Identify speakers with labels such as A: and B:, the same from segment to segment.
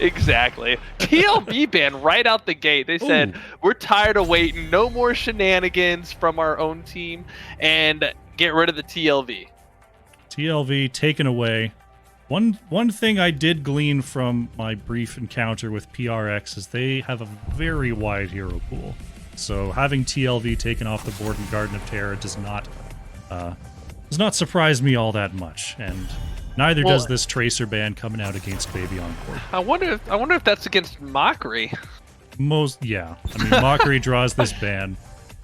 A: Exactly. TLB ban right out the gate. They said,
B: Ooh.
A: we're tired of waiting. No more shenanigans from our own team, and get rid of the TLV.
B: TLV taken away. One thing I did glean from my brief encounter with PRX is they have a very wide hero pool. So having TLV taken off the board in Garden of Terror does not surprise me all that much, and neither does this Tracer ban coming out against Baby on board.
A: I wonder if that's against Mockery.
B: Yeah. I mean, Mockery draws this ban.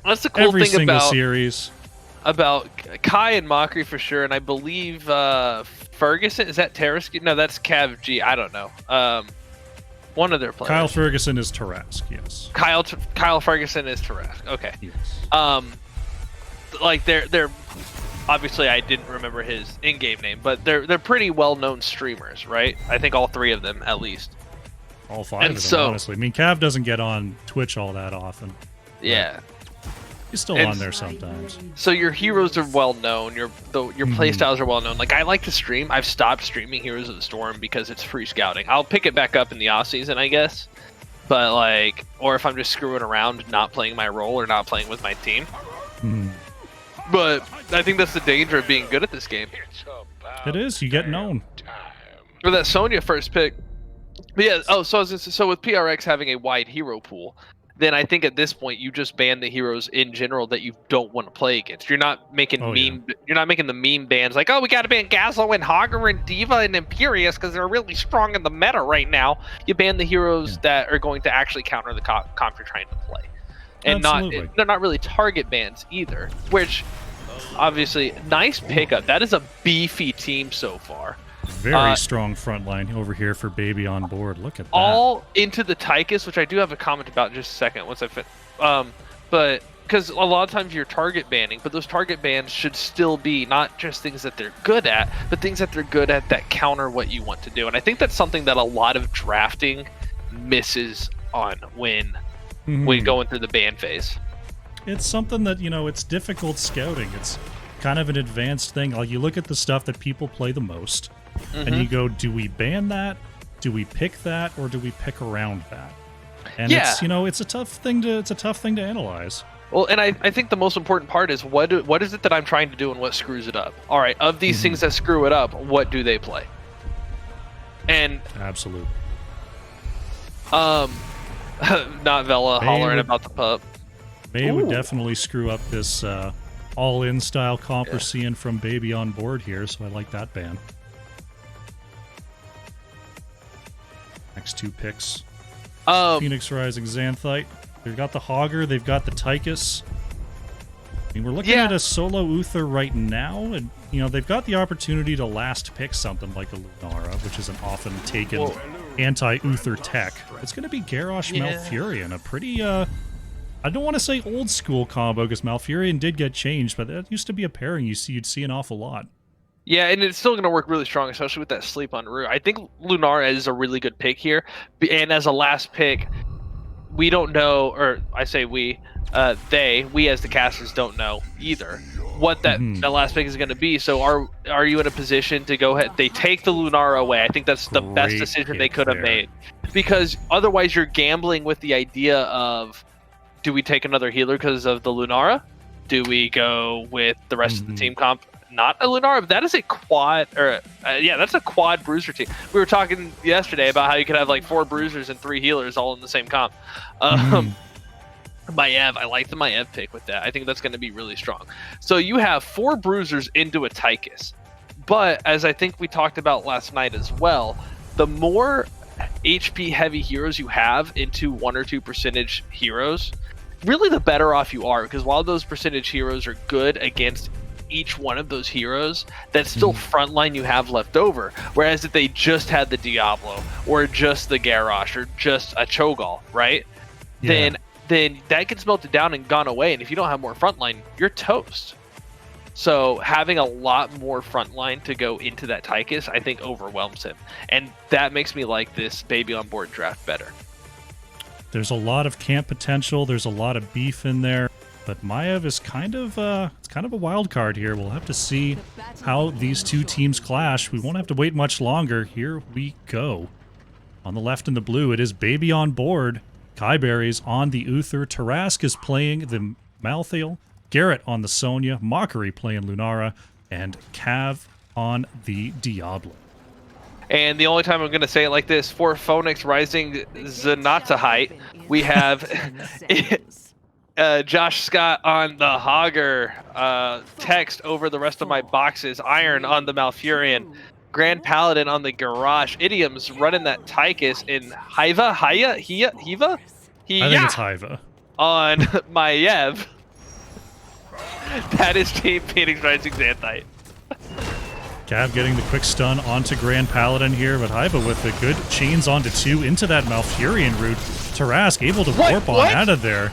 A: That's the cool
B: every
A: thing
B: single
A: about
B: series.
A: About Kai and Mockery for sure, and I believe Ferguson, is that Tarask? No, that's Cav G. I don't know. One of their players.
B: Kyle Ferguson is Tarask, yes.
A: Kyle Ferguson is Tarask. Okay.
B: Yes.
A: Like they're obviously I didn't remember his in-game name, but they're pretty well-known streamers, right? I think all three of them at least.
B: All five of them, honestly. I mean, Cav doesn't get on Twitch all that often.
A: Yeah.
B: He's still on there sometimes.
A: So your heroes are well known. Your playstyles are well known. Like I like to stream. I've stopped streaming Heroes of the Storm because it's free scouting. I'll pick it back up in the off season, I guess. But like, or if I'm just screwing around, not playing my role or not playing with my team. But I think that's the danger of being good at this game.
B: It is. You get known.
A: Or that Sonya first pick. But yeah. Oh, so with PRX having a wide hero pool, then I think at this point you just ban the heroes in general that you don't want to play against. You're not making You're not making the meme bans like, oh, we got to ban Gazlo and Hogger and Diva and Imperius because they're really strong in the meta right now. You ban the heroes that are going to actually counter the comp you're trying to play, and they're not really target bans either. Which, obviously, nice pickup. That is a beefy team so far.
B: Very strong front line over here for Baby on board. Look at that.
A: All into the Tychus, which I do have a comment about in just a second once I fit. But because a lot of times you're target banning, but those target bans should still be not just things that they're good at, but things that they're good at that counter what you want to do. And I think that's something that a lot of drafting misses on when going through the ban phase.
B: It's something that, it's difficult scouting. It's kind of an advanced thing. Like, you look at the stuff that people play the most, and you go, do we ban that? Do we pick that? Or do we pick around that? And it's a tough thing to analyze.
A: Well, and I think the most important part is what is it that I'm trying to do and what screws it up? All right, of these things that screw it up, what do they play? And
B: absolutely.
A: Not Vela hollering about the pup.
B: May would definitely screw up this all-in style comp we're seeing from Baby on board here, so I like that ban. Next two picks. Phoenix Rising Xanthite. They've got the Hogger, they've got the Tychus. I mean, we're looking at a solo Uther right now, and they've got the opportunity to last pick something like a Lunara, which is an often taken anti-Uther tech. It's going to be Garrosh Malfurion, a pretty I don't want to say old school combo, because Malfurion did get changed, but that used to be a pairing you'd see an awful lot.
A: Yeah, and it's still going to work really strong, especially with that sleep on Rue. I think Lunara is a really good pick here, and as a last pick, we don't know, or I say we as the casters don't know either what that last pick is going to be. So are you in a position to go ahead? They take the Lunara away. I think that's the best decision they could have made, because otherwise you're gambling with the idea of, do we take another healer because of the Lunara? Do we go with the rest of the team comp? Not a Lunara, but that is a quad, or that's a quad bruiser team. We were talking yesterday about how you could have like 4 bruisers and 3 healers all in the same comp. Maiev, I like the Maiev pick with that. I think that's going to be really strong. So you have 4 bruisers into a Tychus, but as I think we talked about last night as well, the more HP heavy heroes you have into 1 or 2 percentage heroes, really the better off you are, because while those percentage heroes are good against each one of those heroes, that's still frontline you have left over. Whereas if they just had the Diablo or just the Garrosh or just a Cho'Gall, right? Then that gets melted down and gone away, and if you don't have more frontline, you're toast. So having a lot more frontline to go into that Tychus, I think, overwhelms him, and that makes me like this Baby on board draft better.
B: There's a lot of camp potential. There's a lot of beef in there. But Maiev is kind of a wild card here. We'll have to see how these two teams clash. We won't have to wait much longer. Here we go. On the left in the blue, it is Baby on board. Kyberry's on the Uther. Tarask is playing the Malthael. Garrett on the Sonya. Mockery playing Lunara. And Cav on the Diablo.
A: And the only time I'm going to say it like this, for Phoenix Rising Xanthite, we have Josh Scott on the Hogger, Text over the rest of my boxes, Iron on the Malfurion, Grand Paladin on the Garage, Idioms running that Tychus in Hiva? Hiva?
B: I think it's Hiva.
A: On my Yev. That is Team Phoenix Rising Xanthite.
B: Cav getting the quick stun onto Grand Paladin here, but Hiva with the good chains onto 2 into that Malfurion route. Tarask able to warp on out of there.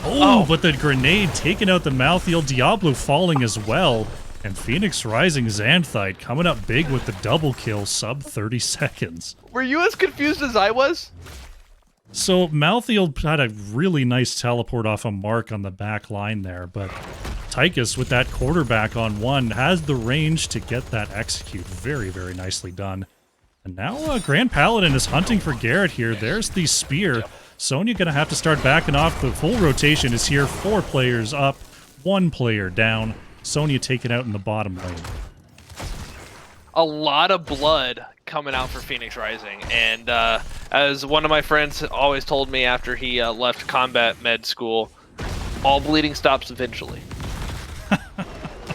B: Oh, but the grenade taking out the Malthael. Diablo falling as well. And Phoenix Rising Xanthite coming up big with the double kill, sub 30 seconds.
A: Were you as confused as I was?
B: So Malthael had a really nice teleport off a mark on the back line there, but Tychus with that quarterback on 1 has the range to get that execute. Very, very nicely done. And now Grand Paladin is hunting for Garrett here. There's the spear. Sonya gonna have to start backing off. The full rotation is here. 4 players up, 1 player down. Sonya taken out in the bottom lane.
A: A lot of blood coming out for Phoenix Rising, and as one of my friends always told me after he left combat med school, all bleeding stops eventually.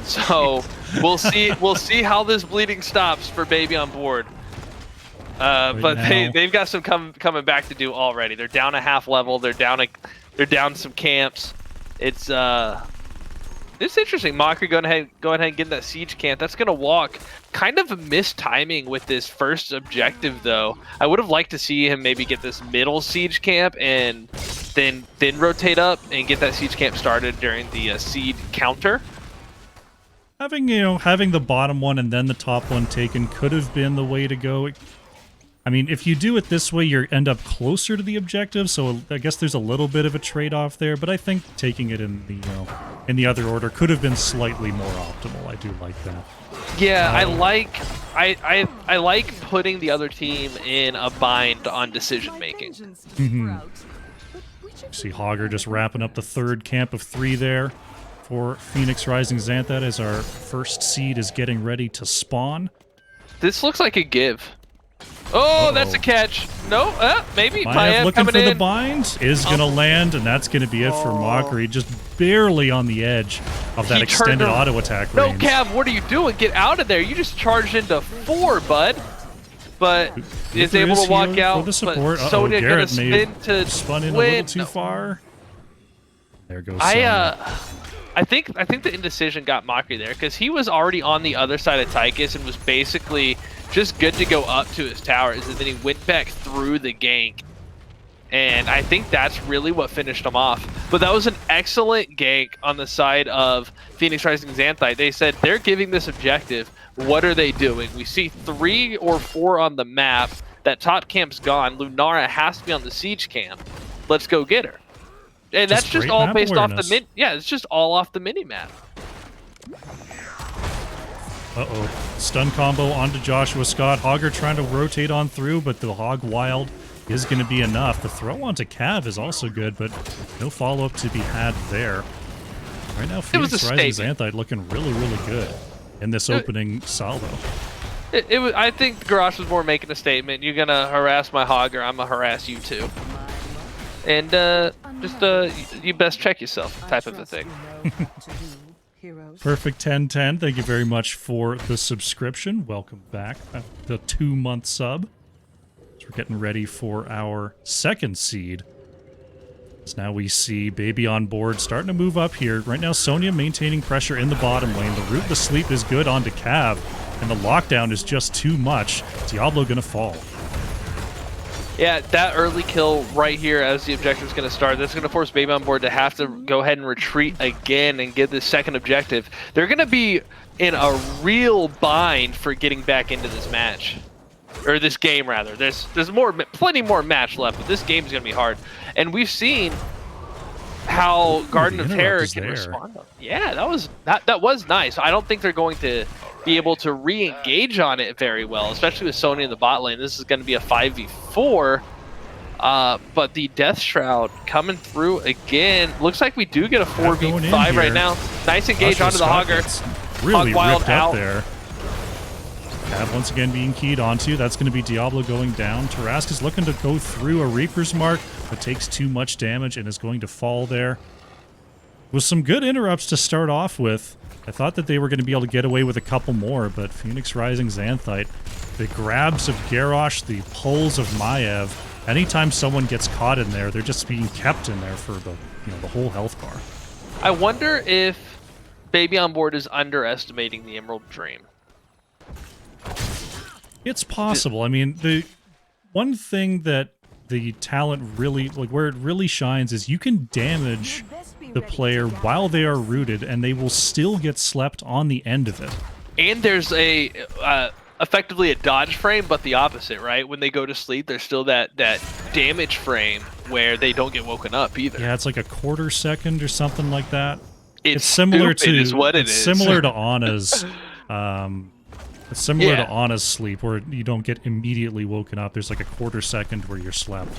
A: So we'll see how this bleeding stops for Baby on board. But they've got some coming back to do already. They're down a half level. They're down some camps. It's interesting. Mockery going ahead and getting that siege camp. That's gonna walk. Kind of a missed timing with this first objective though. I would have liked to see him maybe get this middle siege camp and then rotate up and get that siege camp started during the seed counter.
B: Having the bottom one and then the top one taken could have been the way to go. I mean, if you do it this way, you end up closer to the objective, so I guess there's a little bit of a trade-off there, but I think taking it in the other order could have been slightly more optimal. I do like that.
A: Yeah, I like putting the other team in a bind on decision making.
B: See Hogger just wrapping up the 3rd camp of 3 there for Phoenix Rising Xanthite as our first seed is getting ready to spawn.
A: This looks like a give. Oh, that's a catch. No, maybe.
B: Maiev looking for the bind is going to land, and that's going to be it for Mockery. Just barely on the edge of that extended auto attack range.
A: No, Cav, what are you doing? Get out of there. You just charged into 4, bud. But is able to walk out.
B: For the support.
A: Sonya going to
B: spun in a little too far. There goes Sonya.
A: I think the indecision got Mockery there because he was already on the other side of Tychus and was basically just good to go up to his towers, and then he went back through the gank. And I think that's really what finished him off. But that was an excellent gank on the side of Phoenix Rising Xanthite. They said they're giving this objective. What are they doing? We see 3 or 4 on the map. That top camp's gone. Lunara has to be on the siege camp. Let's go get her. And that's just all based off the it's just all off the mini map.
B: Stun combo onto Joshua Scott. Hogger trying to rotate on through, but the Hog Wild is going to be enough. The throw onto Cav is also good, but no follow-up to be had there. Right now, Phoenix Rising Xanthite looking really, really good in this opening salvo.
A: I think Garage was more making a statement. You're going to harass my Hogger, I'm going to harass you too. And you best check yourself type of a thing.
B: Perfect 1010. Thank you very much for the subscription. Welcome back. The 2-month sub. So we're getting ready for our 2nd seed. So now we see Baby on board starting to move up here. Right now, Sonya maintaining pressure in the bottom lane. The route to sleep is good onto Cav, and the lockdown is just too much. Diablo gonna fall.
A: Yeah, that early kill right here as the objective is going to start, that's going to force Baby on board to have to go ahead and retreat again and get this 2nd objective. They're going to be in a real bind for getting back into this match. Or this game, rather. There's plenty more match left, but this game is going to be hard. And we've seen how Garden of Terror can respond. Yeah, that was nice. I don't think they're going to be able to re-engage on it very well, especially with Sonya in the bot lane. This is going to be a 5v4. But the Death Shroud coming through again. Looks like we do get a 4v5 right now. Nice engage onto the Hogger.
B: Really
A: Hog Wild
B: ripped
A: out
B: up there. Cav once again being keyed onto. That's going to be Diablo going down. Tarask is looking to go through a Reaper's Mark, but takes too much damage and is going to fall there. With some good interrupts to start off with. I thought that they were going to be able to get away with a couple more, but Phoenix Rising Xanthite, the grabs of Garrosh, the pulls of Maiev, anytime someone gets caught in there, they're just being kept in there for the, the whole health bar.
A: I wonder if Baby on Board is underestimating the Emerald Dream.
B: It's possible. I mean, the one thing that the talent really, like where it really shines is you can damage the player while they are rooted and they will still get slept on the end of it.
A: And there's a effectively a dodge frame, but the opposite, right? When they go to sleep, there's still that damage frame where they don't get woken up either.
B: Yeah, it's like a quarter second or something like that.
A: It's
B: similar to
A: is what it is.
B: Similar to Ana's it's similar to Ana's sleep, where you don't get immediately woken up. There's like a quarter second where you're slept.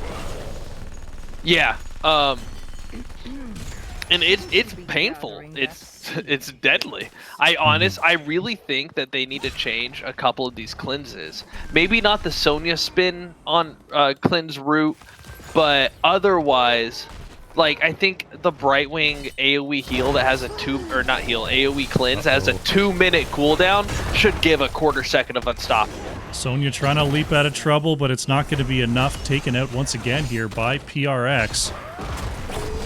A: Yeah, and it's painful. It's deadly. I really think that they need to change a couple of these cleanses. Maybe not the Sonya spin on cleanse route, but otherwise, like I think the Brightwing AoE heal that has a AoE cleanse that has a 2-minute cooldown should give a quarter second of unstoppable.
B: Sonya trying to leap out of trouble, but it's not going to be enough. Taken out once again here by PRX.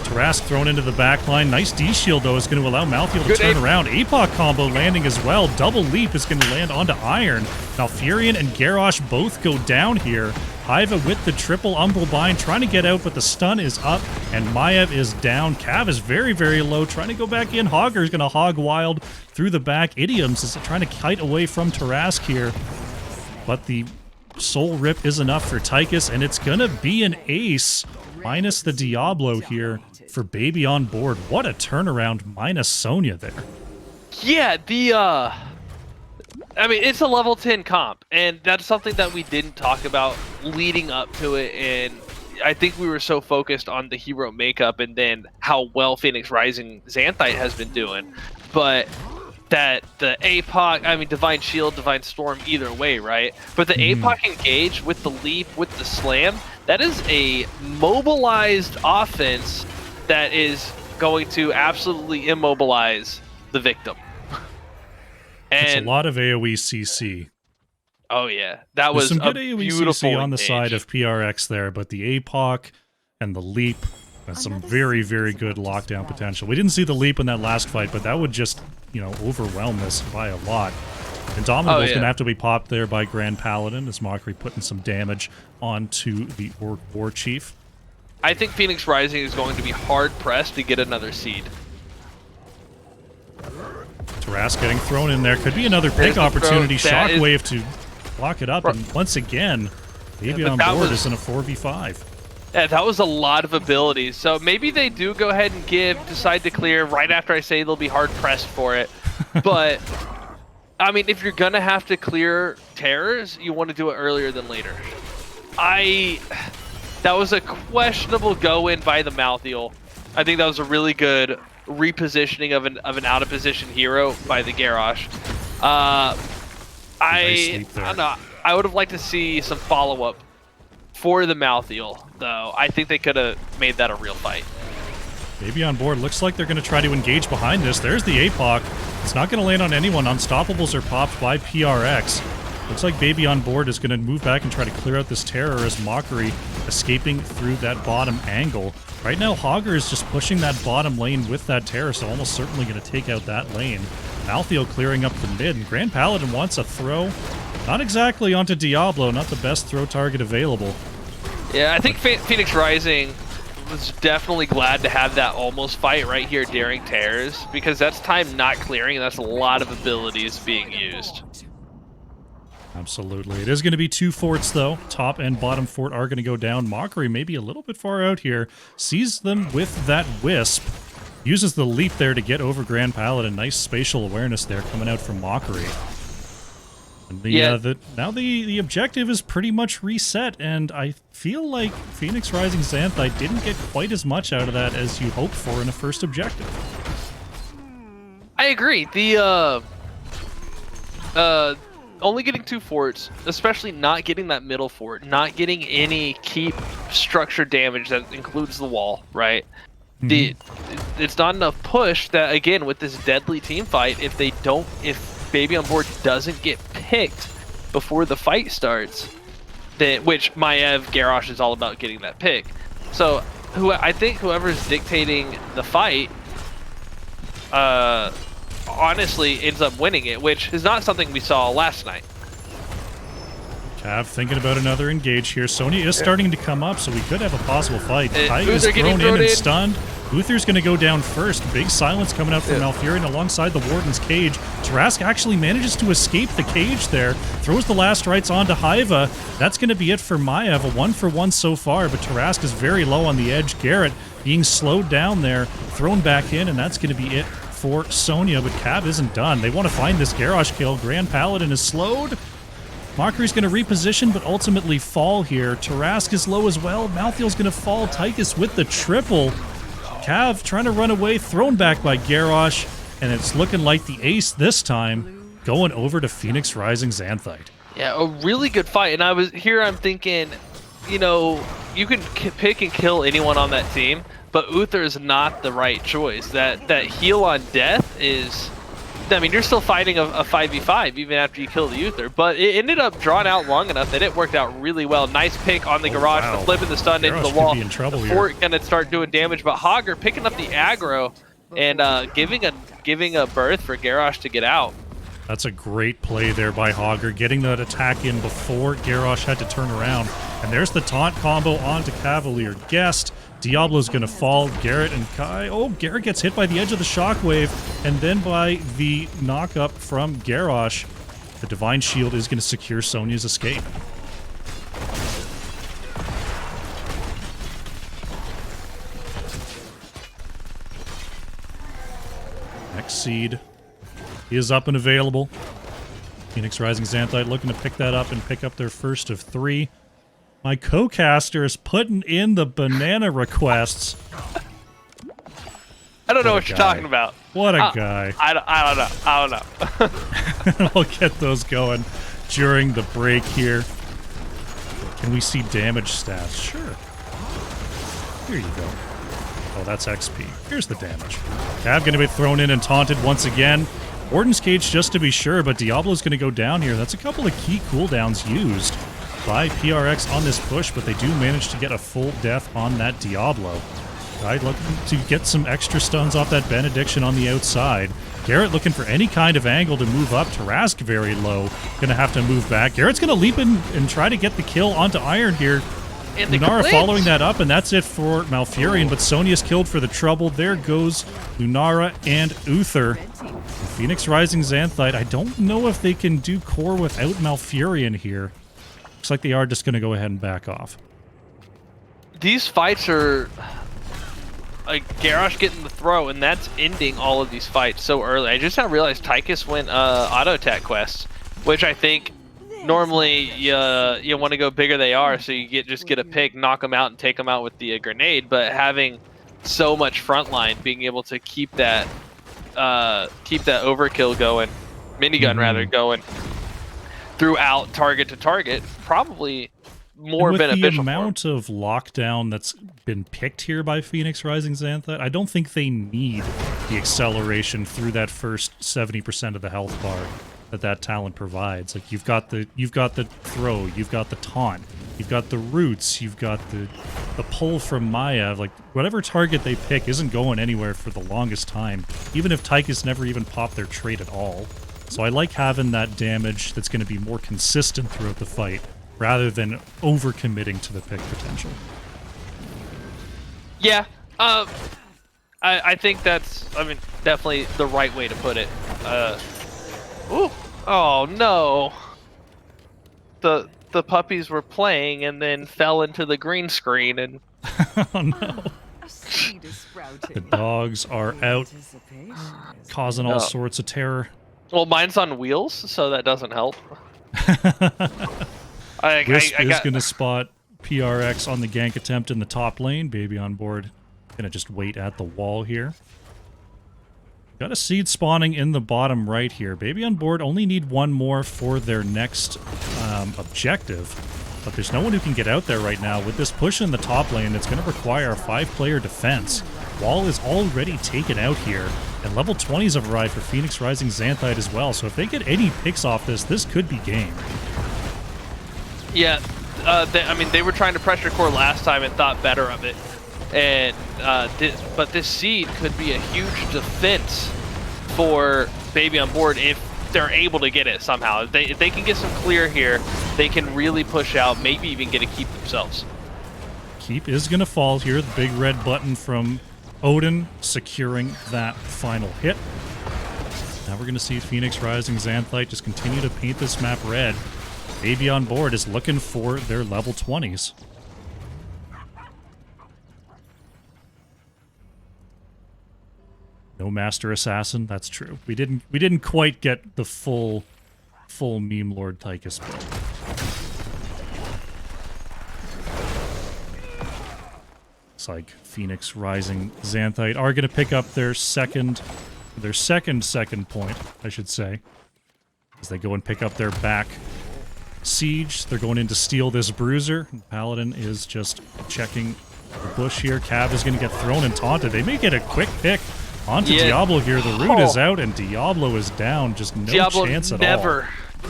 B: Tarask thrown into the back line. Nice D-shield, though, is going to allow Malthael to turn around. APOC combo landing as well. Double leap is going to land onto Iron. Now Furion and Garrosh both go down here. Hiva with the triple Umbral Bind trying to get out, but the stun is up, and Maiev is down. Cav is very, very low, trying to go back in. Hogger is going to hog wild through the back. Idioms is trying to kite away from Tarask here, but the Soul Rip is enough for Tychus, and it's going to be an ace, minus the Diablo here for Baby on Board. What a turnaround, minus Sonya there.
A: Yeah, I mean, it's a level 10 comp, and that's something that we didn't talk about leading up to it, and I think we were so focused on the hero makeup and then how well Phoenix Rising Xanthite has been doing, but that the APOC, I mean, Divine Shield, Divine Storm, either way, right? But the APOC engage with the leap, with the slam, that is a mobilized offense that is going to absolutely immobilize the victim. And
B: it's a lot of AoE CC.
A: Oh yeah, that was
B: some good
A: a
B: AoE
A: beautiful
B: CC on the side of PRX there, but the APOC and the leap, that's some very, very good lockdown potential. We didn't see the leap in that last fight, but that would just, overwhelm this by a lot. Indomitable is going to have to be popped there by Grand Paladin, as Mockery putting some damage onto the Orc War Chief.
A: I think Phoenix Rising is going to be hard-pressed to get another seed.
B: Tarask getting thrown in there. Could be another pick opportunity. Shockwave to block it up. And once again, Baby on Board is in a 4v5.
A: Yeah, that was a lot of abilities. So maybe they do go ahead and decide to clear right after I say they'll be hard-pressed for it. But, I mean, if you're going to have to clear terrors, you want to do it earlier than later. That was a questionable go-in by the Malthael. I think that was a really good repositioning of an out-of-position hero by the Garrosh. I don't know. I would have liked to see some follow-up for the Malthael, though. I think they could have made that a real fight.
B: Baby on Board. Looks like they're going to try to engage behind this. There's the APOC. It's not going to land on anyone. Unstoppables are popped by PRX. Looks like Baby on Board is going to move back and try to clear out this terror as Mockery escaping through that bottom angle. Right now, Hogger is just pushing that bottom lane with that terror, so almost certainly going to take out that lane. Malthael clearing up the mid, and Grand Paladin wants a throw. Not exactly onto Diablo, not the best throw target available.
A: Yeah, I think Phoenix Rising was definitely glad to have that almost fight right here during terrors, because that's time not clearing, and that's a lot of abilities being used.
B: Absolutely. It is going to be 2 forts, though. Top and bottom fort are going to go down. Mockery maybe a little bit far out here. Sees them with that Wisp. Uses the leap there to get over Grand Paladin. Nice spatial awareness there coming out from Mockery. And now the objective is pretty much reset, and I feel like Phoenix Rising Xanthite didn't get quite as much out of that as you hoped for in a first objective.
A: I agree. The only getting 2 forts, especially not getting that middle fort, not getting any keep structure damage that includes the wall, right? It's not enough push that, again, with this deadly team fight, if Baby on Board doesn't get picked before the fight starts, then, which Maev Garrosh is all about getting that pick. So I think whoever's dictating the fight honestly ends up winning it, which is not something we saw last night.
B: Cav thinking about another engage here. Sonya is starting to come up, so we could have a possible fight. Kai is thrown in and stunned. Uther's going to go down first. Big silence coming out from Malfurion alongside the Warden's cage. Tarask actually manages to escape the cage there. Throws the last rites onto Haiva. That's going to be it for Maev. A 1-for-1 so far, but Tarask is very low on the edge. Garrett being slowed down there, thrown back in, and that's going to be it for Sonya. But Cav isn't done. They want to find this Garrosh kill. Grand Paladin is slowed. Mockery's going to reposition, but ultimately fall here. Tarask is low as well. Malthael's going to fall. Tychus with the triple. Cav trying to run away, thrown back by Garrosh, and it's looking like the ace this time, going over to Phoenix Rising Xanthite.
A: Yeah, a really good fight, and I'm thinking, you know, you can pick and kill anyone on that team, but Uther is not the right choice. That heal on death is, I mean, you're still fighting a 5v5 even after you kill the Uther, but it ended up drawn out long enough that it worked out really well. Nice pick on the Garage, the flipping the stun into the wall.
B: Be in trouble
A: the fort gonna start doing damage, but Hogger picking up the aggro and giving a berth for Garrosh to get out.
B: That's a great play there by Hogger, getting that attack in before Garrosh had to turn around. And there's the taunt combo onto Cavalier Guest. Diablo's gonna fall. Garrett and Kai. Oh, Garrett gets hit by the edge of the shockwave, and then by the knock-up from Garrosh. The Divine Shield is gonna secure Sonya's escape. Next seed is up and available. Phoenix Rising Xanthite looking to pick that up and pick up their first of 3. My co-caster is putting in the banana requests.
A: I don't know what you're talking about.
B: What a guy.
A: I don't know.
B: We'll get those going during the break here. Can we see damage stats? Sure. Here you go. Oh, that's XP. Here's the damage. Cav going to be thrown in and taunted once again. Warden's Cage just to be sure, but Diablo's going to go down here. That's a couple of key cooldowns used by PRX on this push, but they do manage to get a full death on that Diablo. Guy looking to get some extra stuns off that Benediction on the outside. Garrett looking for any kind of angle to move up. Tarask very low. Gonna have to move back. Garrett's gonna leap in and try to get the kill onto Iron here. Lunara following that up, and that's it for Malfurion, but Sonya's killed for the trouble. There goes Lunara and Uther. Phoenix Rising Xanthite, I don't know if they can do core without Malfurion here. Looks like they are just going to go ahead and back off.
A: These fights are like Garrosh getting the throw, and that's ending all of these fights so early. I just now realized Tychus went auto attack quests, which I think normally you want to go bigger they are, so you just get a pick, knock them out, and take them out with the grenade. But having so much frontline, being able to keep that overkill going, minigun rather going throughout target to target, probably more beneficial.
B: The amount of lockdown that's been picked here by Phoenix Rising Xanthite, I don't think they need the acceleration through that first 70% of the health bar that talent provides. Like you've got the throw, you've got the taunt, you've got the roots, you've got the pull from Maya. Like whatever target they pick isn't going anywhere for the longest time, even if Tychus never even popped their trait at all. So I like having that damage that's going to be more consistent throughout the fight, rather than overcommitting to the pick potential.
A: Yeah, I think that's, definitely the right way to put it. Ooh, oh no! The puppies were playing and then fell into the green screen and.
B: Oh no! The dogs are out, causing all sorts of terror.
A: Well, mine's on wheels, so that doesn't help.
B: Wisp is going to spot PRX on the gank attempt in the top lane. Baby on board. Going to just wait at the wall here. Got a seed spawning in the bottom right here. Baby on board only need one more for their next objective. But there's no one who can get out there right now. With this push in the top lane, it's going to require a 5-player defense. Wall is already taken out here. And level 20s have arrived for Phoenix Rising Xanthite as well. So if they get any picks off this could be game.
A: Yeah, I mean, they were trying to pressure core last time and thought better of it. And but this seed could be a huge defense for Baby on board if they're able to get it somehow. If they can get some clear here, they can really push out, maybe even get a keep themselves.
B: Keep is going to fall here. The big red button from Odin securing that final hit. Now we're going to see Phoenix Rising Xanthite just continue to paint this map red. Baby on board is looking for their level 20s. No Master Assassin, that's true. We didn't quite get the full meme Lord Tychus build. Looks like Phoenix Rising Xanthite are going to pick up their second point, I should say, as they go and pick up their back siege. They're going in to steal this bruiser. Paladin is just checking the bush here. Cav is going to get thrown and taunted. They may get a quick pick onto Diablo here. The root is out and Diablo is down. Just no
A: Diablo
B: chance at all.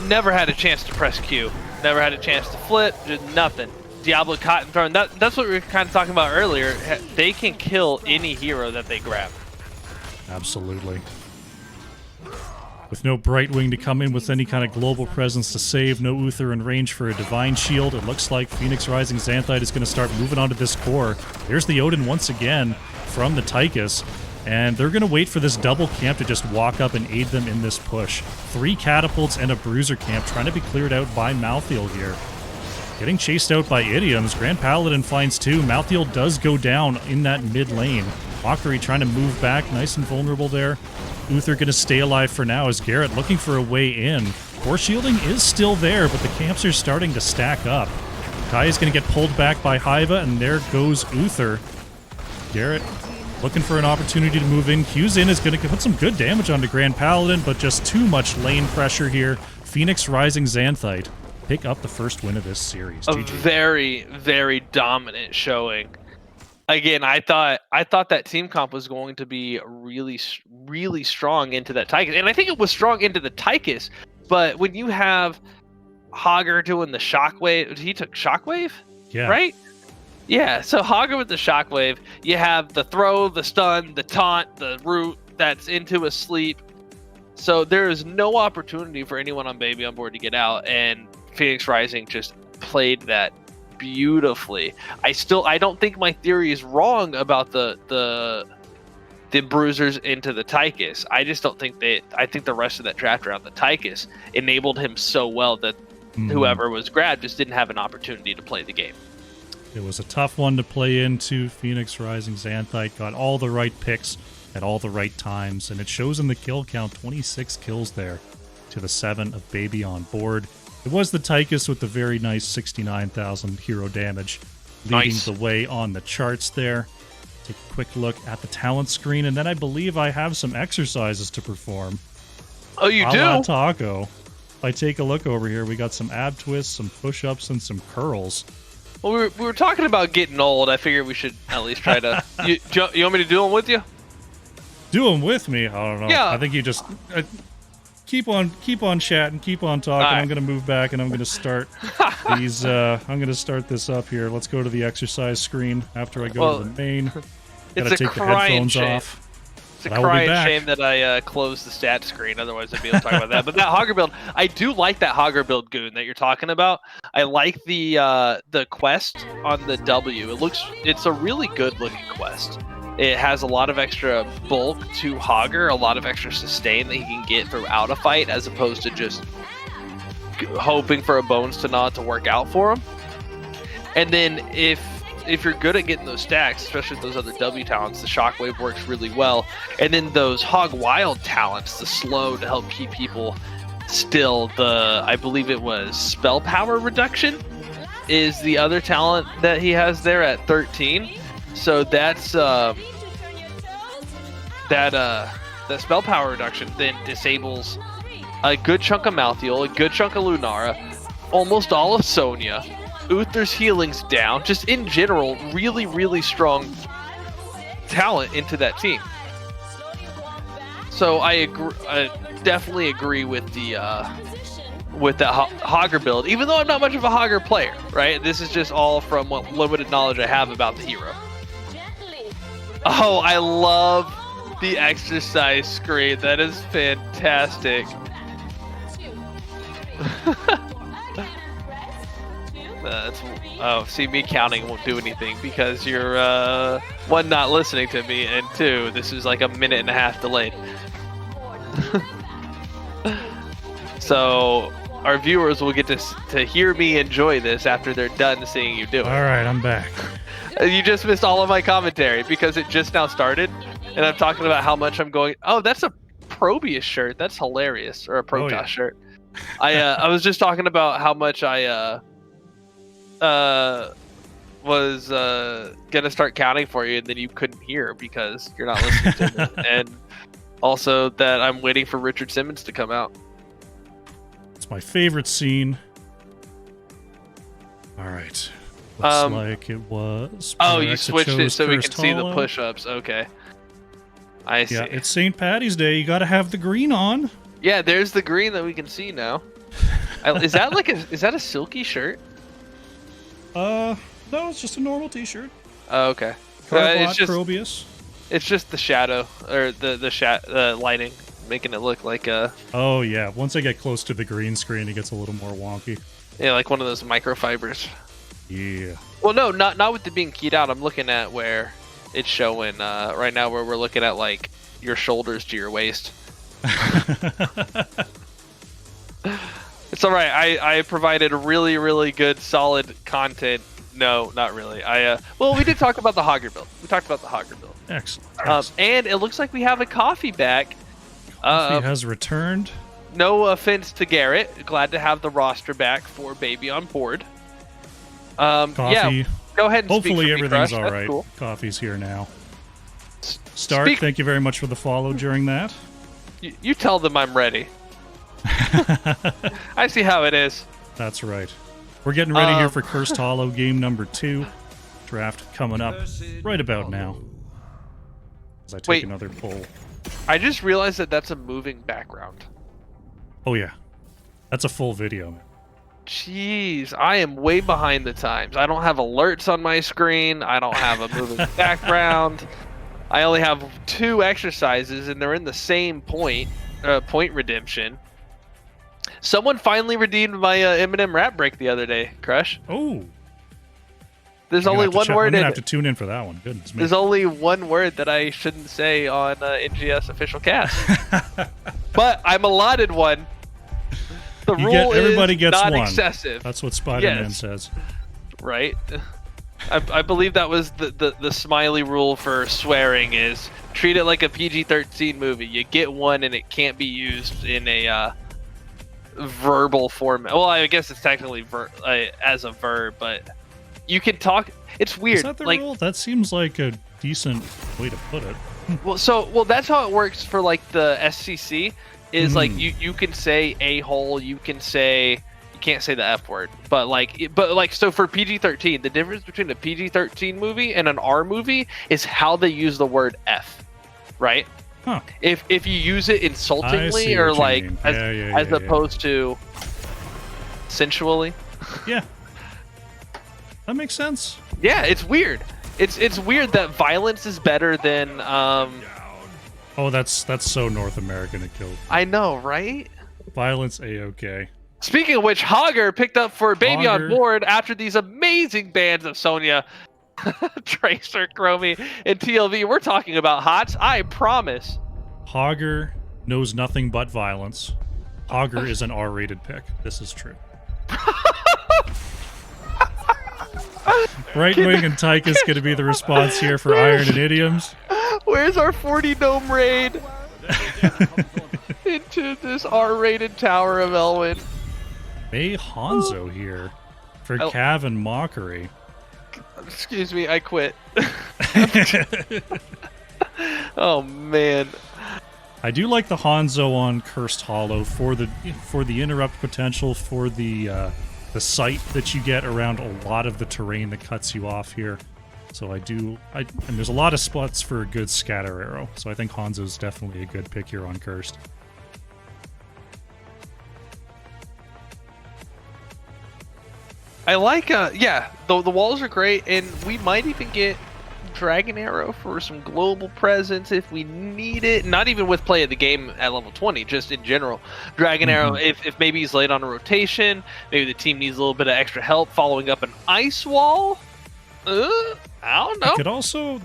A: Never had a chance to press Q. Never had a chance to flip. Just nothing. Diablo caught and thrown. That's what we were kind of talking about earlier. They can kill any hero that they grab.
B: Absolutely. With no Brightwing to come in with any kind of global presence to save, no Uther in range for a Divine Shield, it looks like Phoenix Rising Xanthite is going to start moving onto this core. There's the Odin once again from the Tychus, and they're going to wait for this double camp to just walk up and aid them in this push. 3 catapults and a bruiser camp trying to be cleared out by Malthael here. Getting chased out by Idioms. Grand Paladin finds 2. Malthael does go down in that mid lane. Mockery trying to move back, nice and vulnerable there. Uther going to stay alive for now as Garrett looking for a way in. Core shielding is still there, but the camps are starting to stack up. Kai is going to get pulled back by Haiva, and there goes Uther. Garrett looking for an opportunity to move in. Q's in is going to put some good damage onto Grand Paladin, but just too much lane pressure here. Phoenix Rising Xanthite pick up the first win of this series.
A: A very, very dominant showing. Again, I thought that team comp was going to be really, really strong into that Tychus, and I think it was strong into the Tychus. But when you have Hogger doing the Shockwave, he took Shockwave,
B: yeah,
A: right? Yeah. So Hogger with the Shockwave, you have the throw, the stun, the taunt, the root that's into a sleep. So there is no opportunity for anyone on Baby on board to get out, and Phoenix Rising just played that beautifully. I don't think my theory is wrong about the bruisers into the Tychus. I just don't think I think the rest of that draft around the Tychus enabled him so well that whoever was grabbed just didn't have an opportunity to play the game.
B: It was a tough one to play into. Phoenix Rising Xanthite got all the right picks at all the right times, and it shows in the kill count. 26 kills there to the 7 of Baby on board. It was the Tychus with the very nice 69,000 hero damage, leading the way on the charts there. Take a quick look at the talent screen, and then I believe I have some exercises to perform.
A: Oh, you do?
B: A la Taco. If I take a look over here, we got some ab twists, some push-ups, and some curls.
A: Well, we were talking about getting old. I figured we should at least try to... you want me to do them with you?
B: Do them with me? I don't know. Yeah. I think you just... Keep on chatting, keep on talking. Right. I'm going to move back and I'm going to start these. I'm going to start this up here. Let's go to the exercise screen after I go to the main.
A: It's a crying shame. It's a crying shame that I closed the stat screen. Otherwise, I'd be able to talk about that. But that Hogger build, I do like that Hogger build, Goon, that you're talking about. I like the quest on the W. It's a really good looking quest. It has a lot of extra bulk to Hogger, a lot of extra sustain that he can get throughout a fight, as opposed to just hoping for a Bones to Nod to work out for him. And then if you're good at getting those stacks, especially with those other W talents, the Shockwave works really well. And then those Hog Wild talents, the slow to help keep people still I believe it was spell power reduction is the other talent that he has there at 13. So that's that spell power reduction then disables a good chunk of Malthael, a good chunk of Lunara, almost all of Sonya. Uther's healing's down. Just in general, really, really strong talent into that team. So I definitely agree with that Hogger build, even though I'm not much of a Hogger player, right? This is just all from what limited knowledge I have about the hero. Oh, I love the exercise screen. That is fantastic. See, me counting won't do anything because you're one, not listening to me, and two, this is like a minute and a half delayed. So our viewers will get to hear me enjoy this after they're done seeing you do it.
B: All right, I'm back.
A: You just missed all of my commentary because it just now started, and I'm talking about how much I'm going. Oh, that's a Probius shirt. That's hilarious, or a Protoss shirt. I was just talking about how much I was gonna start counting for you, and then you couldn't hear because you're not listening to me, and also that I'm waiting for Richard Simmons to come out.
B: It's my favorite scene. All right. Looks like it was.
A: Oh, you switched it so we can see the push-ups. Okay. I see.
B: Yeah, it's St. Patty's Day. You got to have the green on.
A: Yeah, there's the green that we can see now. Is that like is that a silky shirt?
B: No, it's just a normal T-shirt.
A: Oh, okay.
B: It's just Probius.
A: It's just the shadow or the lighting making it look like a.
B: Oh yeah, once I get close to the green screen, it gets a little more wonky.
A: Yeah, like one of those microfibers.
B: Yeah.
A: Well, no, not with it being keyed out. I'm looking at where it's showing right now, where we're looking at like your shoulders to your waist. It's all right. I provided really, really good, solid content. No, not really. Well, we did talk about the Hogger build. We talked about the Hogger build.
B: Excellent.
A: And it looks like we have a coffee back.
B: Coffee has returned.
A: No offense to Garrett. Glad to have the roster back for Baby on board.
B: Coffee.
A: Yeah, go ahead and
B: hopefully
A: speak for
B: everything's
A: me,
B: all right.
A: Cool.
B: Coffee's here now. Stark, thank you very much for the follow during that.
A: You tell them I'm ready. I see how it is.
B: That's right. We're getting ready here for Cursed Hollow game number 2. Draft coming up right about now. As I take another pull.
A: I just realized that that's a moving background.
B: Oh yeah. That's a full video, man.
A: Jeez, I am way behind the times. I don't have alerts on my screen. I don't have a moving background. I only have 2 exercises, and they're in the same point redemption. Someone finally redeemed my Eminem rap break the other day, Crush.
B: Oh.
A: There's only one word in it.
B: I'm going to have to tune in for that one. Goodness me.
A: There's only one word that I shouldn't say on NGS official cast. But I'm allotted one. The rule
B: everybody
A: is
B: gets
A: not
B: one.
A: Excessive.
B: That's what Spider-Man says.
A: Right. I believe that was the smiley rule for swearing is treat it like a PG-13 movie. You get one and it can't be used in a verbal format. Well, I guess it's technically as a verb, but you can talk. It's weird.
B: Is that the rule? That seems like a decent way to put it.
A: Well, that's how it works for like the SCC. Is like you can say a-hole, you can say, you can't say the F word, but so for PG-13, the difference between a PG-13 movie and an R movie is how they use the word F, right?
B: Huh.
A: If you use it insultingly or like as opposed to sensually.
B: Yeah. That makes sense.
A: Yeah, it's weird. It's weird that violence is better than
B: Oh, that's so North American to kill.
A: I know, right?
B: Violence A-okay.
A: Speaking of which, Hogger picked up for Baby on board after these amazing bands of Sonya, Tracer, Chromie, and TLV. We're talking about HOTS, I promise.
B: Hogger knows nothing but violence. Hogger is an R-rated pick. This is true. Right Wing and Tychus going to be the response here for Iron and Idioms.
A: Where's our 40 dome raid? into this R-rated Tower of Elwyn.
B: May Hanzo here for Cav and Mockery.
A: Excuse me, I quit. Oh man.
B: I do like the Hanzo on Cursed Hollow for the interrupt potential, for the sight that you get around a lot of the terrain that cuts you off here. So and there's a lot of spots for a good scatter arrow. So I think Hanzo's definitely a good pick here on Cursed.
A: I like, yeah, the walls are great, and we might even get Dragon Arrow for some global presence if we need it. Not even with play of the game at level 20, just in general. Dragon Arrow, if maybe he's late on a rotation, maybe the team needs a little bit of extra help following up an ice wall. I don't know.
B: Could also, I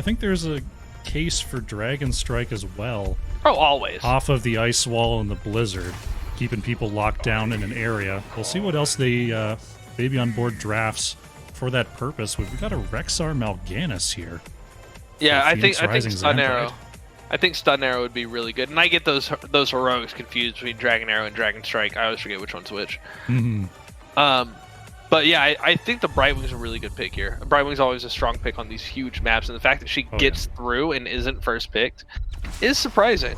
B: think there's a case for Dragon Strike as well.
A: Oh, always.
B: Off of the ice wall and the blizzard, keeping people locked down in an area. We'll see what else they Baby on Board drafts for that purpose. We've got a Rexar Mal'Ganis here.
A: Yeah, I think Stun Arrow. I think Stun Arrow would be really good. And I get those heroics confused between Dragon Arrow and Dragon Strike. I always forget which one's which. But yeah, I think the Brightwing's a really good pick here. Brightwing's always a strong pick on these huge maps, and the fact that she gets through and isn't first picked is surprising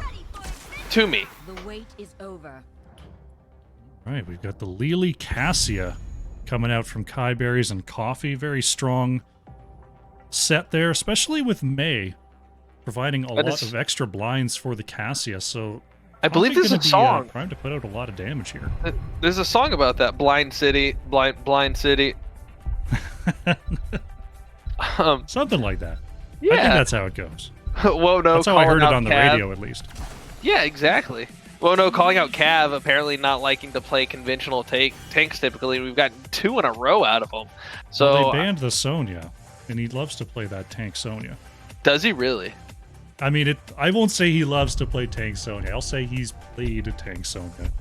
A: to me.
C: The wait is over.
B: All right, we've got the Lily Cassia coming out from Kai Berries and Coffee. Very strong set there, especially with May providing a lot of extra blinds for the Cassia. So
A: I believe there's a song.
B: Primed to put out a lot of damage here.
A: There's a song about that. Blind City, blind City.
B: Something like that.
A: Yeah,
B: I think that's how it goes.
A: Whoa, no,
B: that's how I heard it on the radio, at least.
A: Yeah, exactly. Well, no, calling out Cav, apparently not liking to play conventional tanks typically. We've gotten 2 in a row out of him. So
B: well, they banned the Sonya, and he loves to play that tank Sonya.
A: Does he really?
B: I mean, I won't say he loves to play tank Sonya. I'll say he's played tank Sonya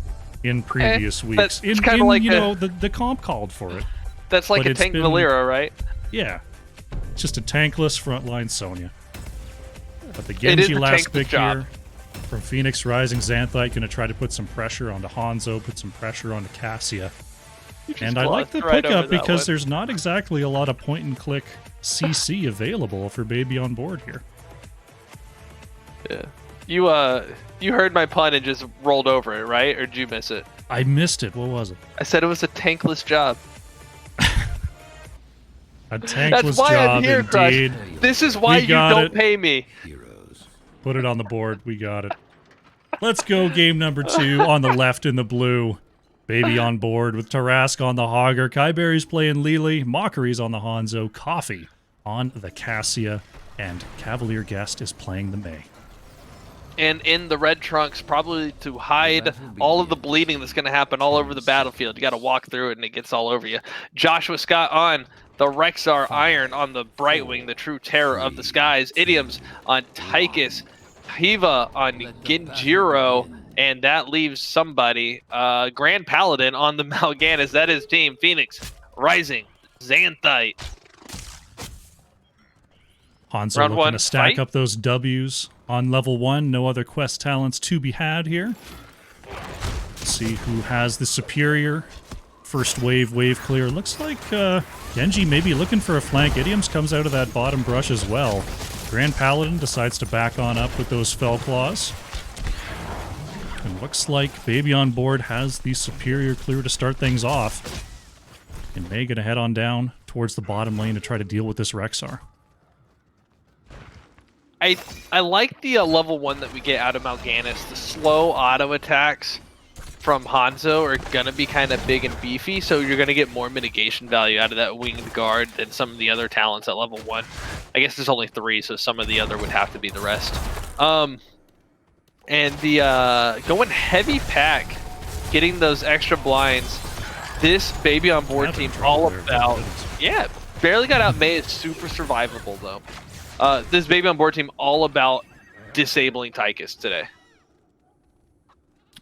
B: in previous weeks.
A: It's kind of like,
B: you know, the comp called for it.
A: That's like a tank Valera, right?
B: Yeah. It's just a tankless frontline Sonya. But the Genji last pick here from Phoenix Rising, Xanthite going to try to put some pressure onto Hanzo, put some pressure onto Cassia. And I like the pickup because there's not exactly a lot of point-and-click CC available for Baby on Board here.
A: Yeah. You heard my pun and just rolled over it, right? Or did you miss it?
B: I missed it. What was it?
A: I said it was a tankless job.
B: A tankless
A: That's why
B: job,
A: I'm here,
B: indeed.
A: Crush. This is why you don't pay me.
B: Put it on the board. We got it. Let's go game number 2 on the left in the blue. Baby on Board with Tarask on the Hogger. Kaiberry's playing Lily. Mockery's on the Hanzo. Coffee on the Cassia. And Cavalier Guest is playing the May.
A: And in the red trunks, probably to hide all of the bleeding that's going to happen all over the battlefield. You got to walk through it and it gets all over you. Joshua Scott on the Rexar Iron on the Brightwing, the true terror of the skies. Idioms on Tychus. Hiva on Genjiro. And that leaves somebody. Grand Paladin on the Mal'Ganis. That is Team Phoenix Rising. Xanthite.
B: Hanzo looking to stack up those W's on level 1. No other quest talents to be had here. Let's see who has the superior first wave clear. Looks like Genji may be looking for a flank. Idioms comes out of that bottom brush as well. Grand Paladin decides to back on up with those Fell Claws. And looks like Baby on Board has the superior clear to start things off. And May gonna head on down towards the bottom lane to try to deal with this Rexar.
A: I like the level 1 that we get out of Mal'Ganis. The slow auto attacks from Hanzo are going to be kind of big and beefy, so you're going to get more mitigation value out of that winged guard than some of the other talents at level 1. I guess there's only 3, so some of the other would have to be the rest. And the going heavy pack, getting those extra blinds, this Baby on Board team all about... Yeah, barely got out. May is super survivable, though. This Baby on Board team all about disabling Tychus today.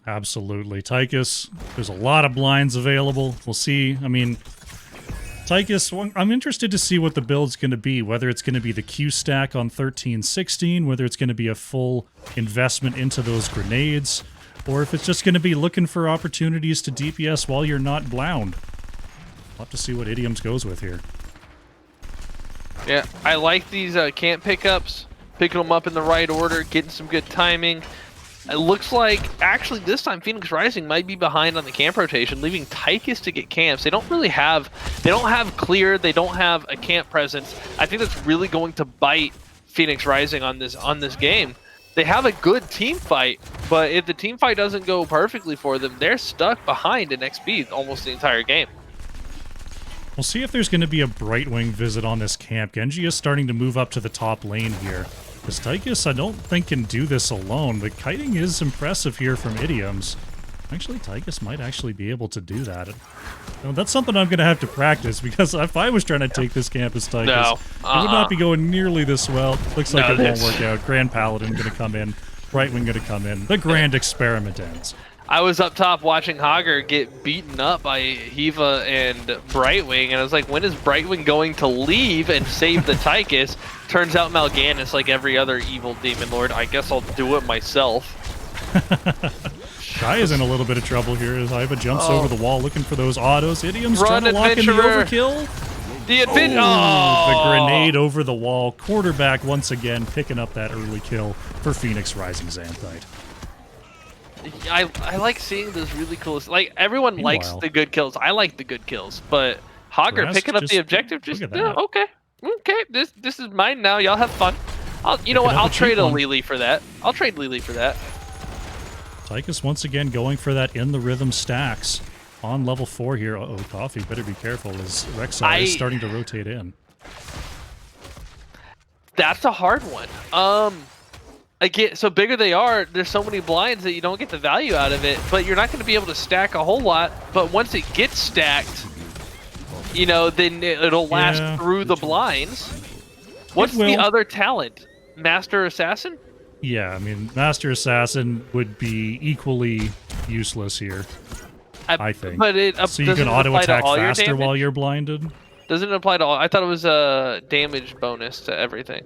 B: Absolutely. Tychus, there's a lot of blinds available. We'll see. I mean, Tychus, well, I'm interested to see what the build's going to be, whether it's going to be the Q stack on 13-16, whether it's going to be a full investment into those grenades, or if it's just going to be looking for opportunities to DPS while you're not blound. We'll have to see what Idioms goes with here.
A: Yeah, I like these camp pickups, picking them up in the right order, getting some good timing. It looks like, actually, this time Phoenix Rising might be behind on the camp rotation, leaving Tychus to get camps. They don't have clear, they don't have a camp presence. I think that's really going to bite Phoenix Rising on this game. They have a good team fight, but if the team fight doesn't go perfectly for them, they're stuck behind in XP almost the entire game.
B: We'll see if there's going to be a Brightwing visit on this camp. Genji is starting to move up to the top lane here. Because Tychus, I don't think, can do this alone. The kiting is impressive here from Idioms. Actually, Tychus might actually be able to do that. That's something I'm going to have to practice, because if I was trying to take this camp as Tychus, it would not be going nearly this well. Looks like it won't work out. Grand Paladin going to come in. Brightwing going to come in. The grand experiment ends.
A: I was up top watching Hogger get beaten up by Hiva and Brightwing, and I was like, when is Brightwing going to leave and save the Tychus? Turns out Mal'Ganis, like every other evil demon lord, I guess I'll do it myself.
B: Shy is in a little bit of trouble here as Hiva jumps over the wall looking for those autos. Idioms trying to lock in the overkill.
A: The
B: grenade over the wall. Quarterback once again picking up that early kill for Phoenix Rising Xanthite.
A: I like seeing those really cool. Like, everyone likes the good kills. I like the good kills, but Hogger picking up the objective, just okay. This is mine now. Y'all have fun. You know what? I'll trade a Lily for that. I'll trade Lily for that.
B: Tychus once again going for that in the rhythm stacks on level 4 here. Uh-oh, Coffee, better be careful as Rexar is starting to rotate in.
A: That's a hard one. Again, so bigger they are, there's so many blinds that you don't get the value out of it, but you're not going to be able to stack a whole lot. But once it gets stacked, you know, then it'll last through the blinds. What's the other talent? Master Assassin?
B: Yeah, I mean, Master Assassin would be equally useless here, I think.
A: But
B: so you can auto-attack faster while you're blinded?
A: Doesn't it apply to all? I thought it was a damage bonus to everything.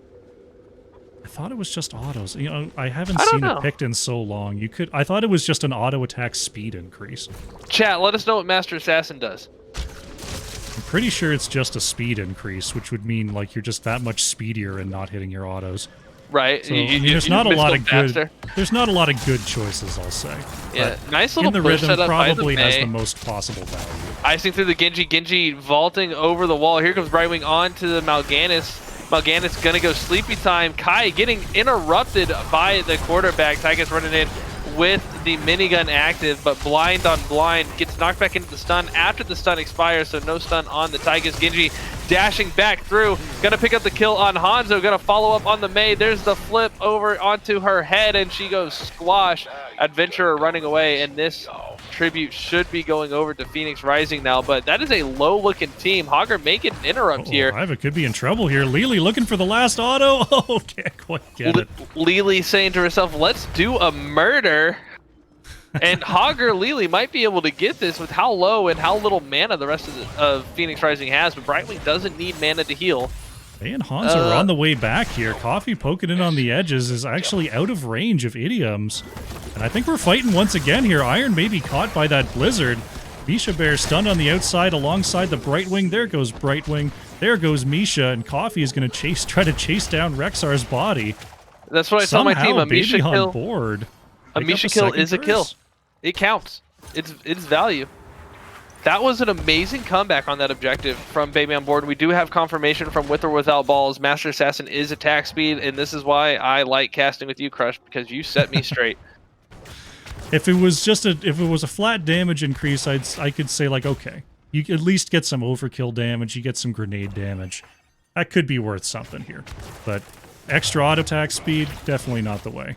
B: I thought it was just autos. You know, I haven't seen it picked in so long. I thought it was just an auto-attack speed increase.
A: Chat, let us know what Master Assassin does.
B: I'm pretty sure it's just a speed increase, which would mean like you're just that much speedier and not hitting your autos.
A: Right.
B: So, I mean, there's not a lot of good. There's not a lot of good choices, I'll say.
A: Yeah, nice little
B: in the
A: push
B: rhythm
A: setup
B: probably
A: by the
B: has the most possible value.
A: Icing through the Genji vaulting over the wall. Here comes Brightwing on to the Mal'Ganis. Mal'Ganis gonna go sleepy time. Kai getting interrupted by the quarterback. Tychus running in with the minigun active, but blind on blind. Gets knocked back into the stun after the stun expires, so no stun on the Tychus. Genji dashing back through. Gonna pick up the kill on Hanzo. Gonna follow up on the Mei. There's the flip over onto her head, and she goes squash. Adventurer running away, and this tribute should be going over to Phoenix Rising now, but that is a low-looking team. Hogger making an interrupt here.
B: Iva could be in trouble here. Lily looking for the last auto. Oh, can't quite get it.
A: Lily saying to herself, let's do a murder. And Hogger Lily might be able to get this with how low and how little mana the rest of Phoenix Rising has, but Brightwing doesn't need mana to heal.
B: They and Hanzo are on the way back here. Coffee poking in on the edges is actually out of range of Idioms. And I think we're fighting once again here. Iron may be caught by that Blizzard. Misha Bear stunned on the outside alongside the Brightwing. There goes Brightwing. There goes Misha. And Coffee is going to try to chase down Rexar's body.
A: That's what I told my team. A Misha kill.
B: Board.
A: A Misha kill is a kill. It counts. It's value. That was an amazing comeback on that objective from Baby on Board. We do have confirmation from With or Without Balls. Master Assassin is attack speed, and this is why I like casting with you, Crush, because you set me straight.
B: If it was a flat damage increase, I could say like, okay, you at least get some overkill damage, you get some grenade damage. That could be worth something here. But extra auto attack speed, definitely not the way.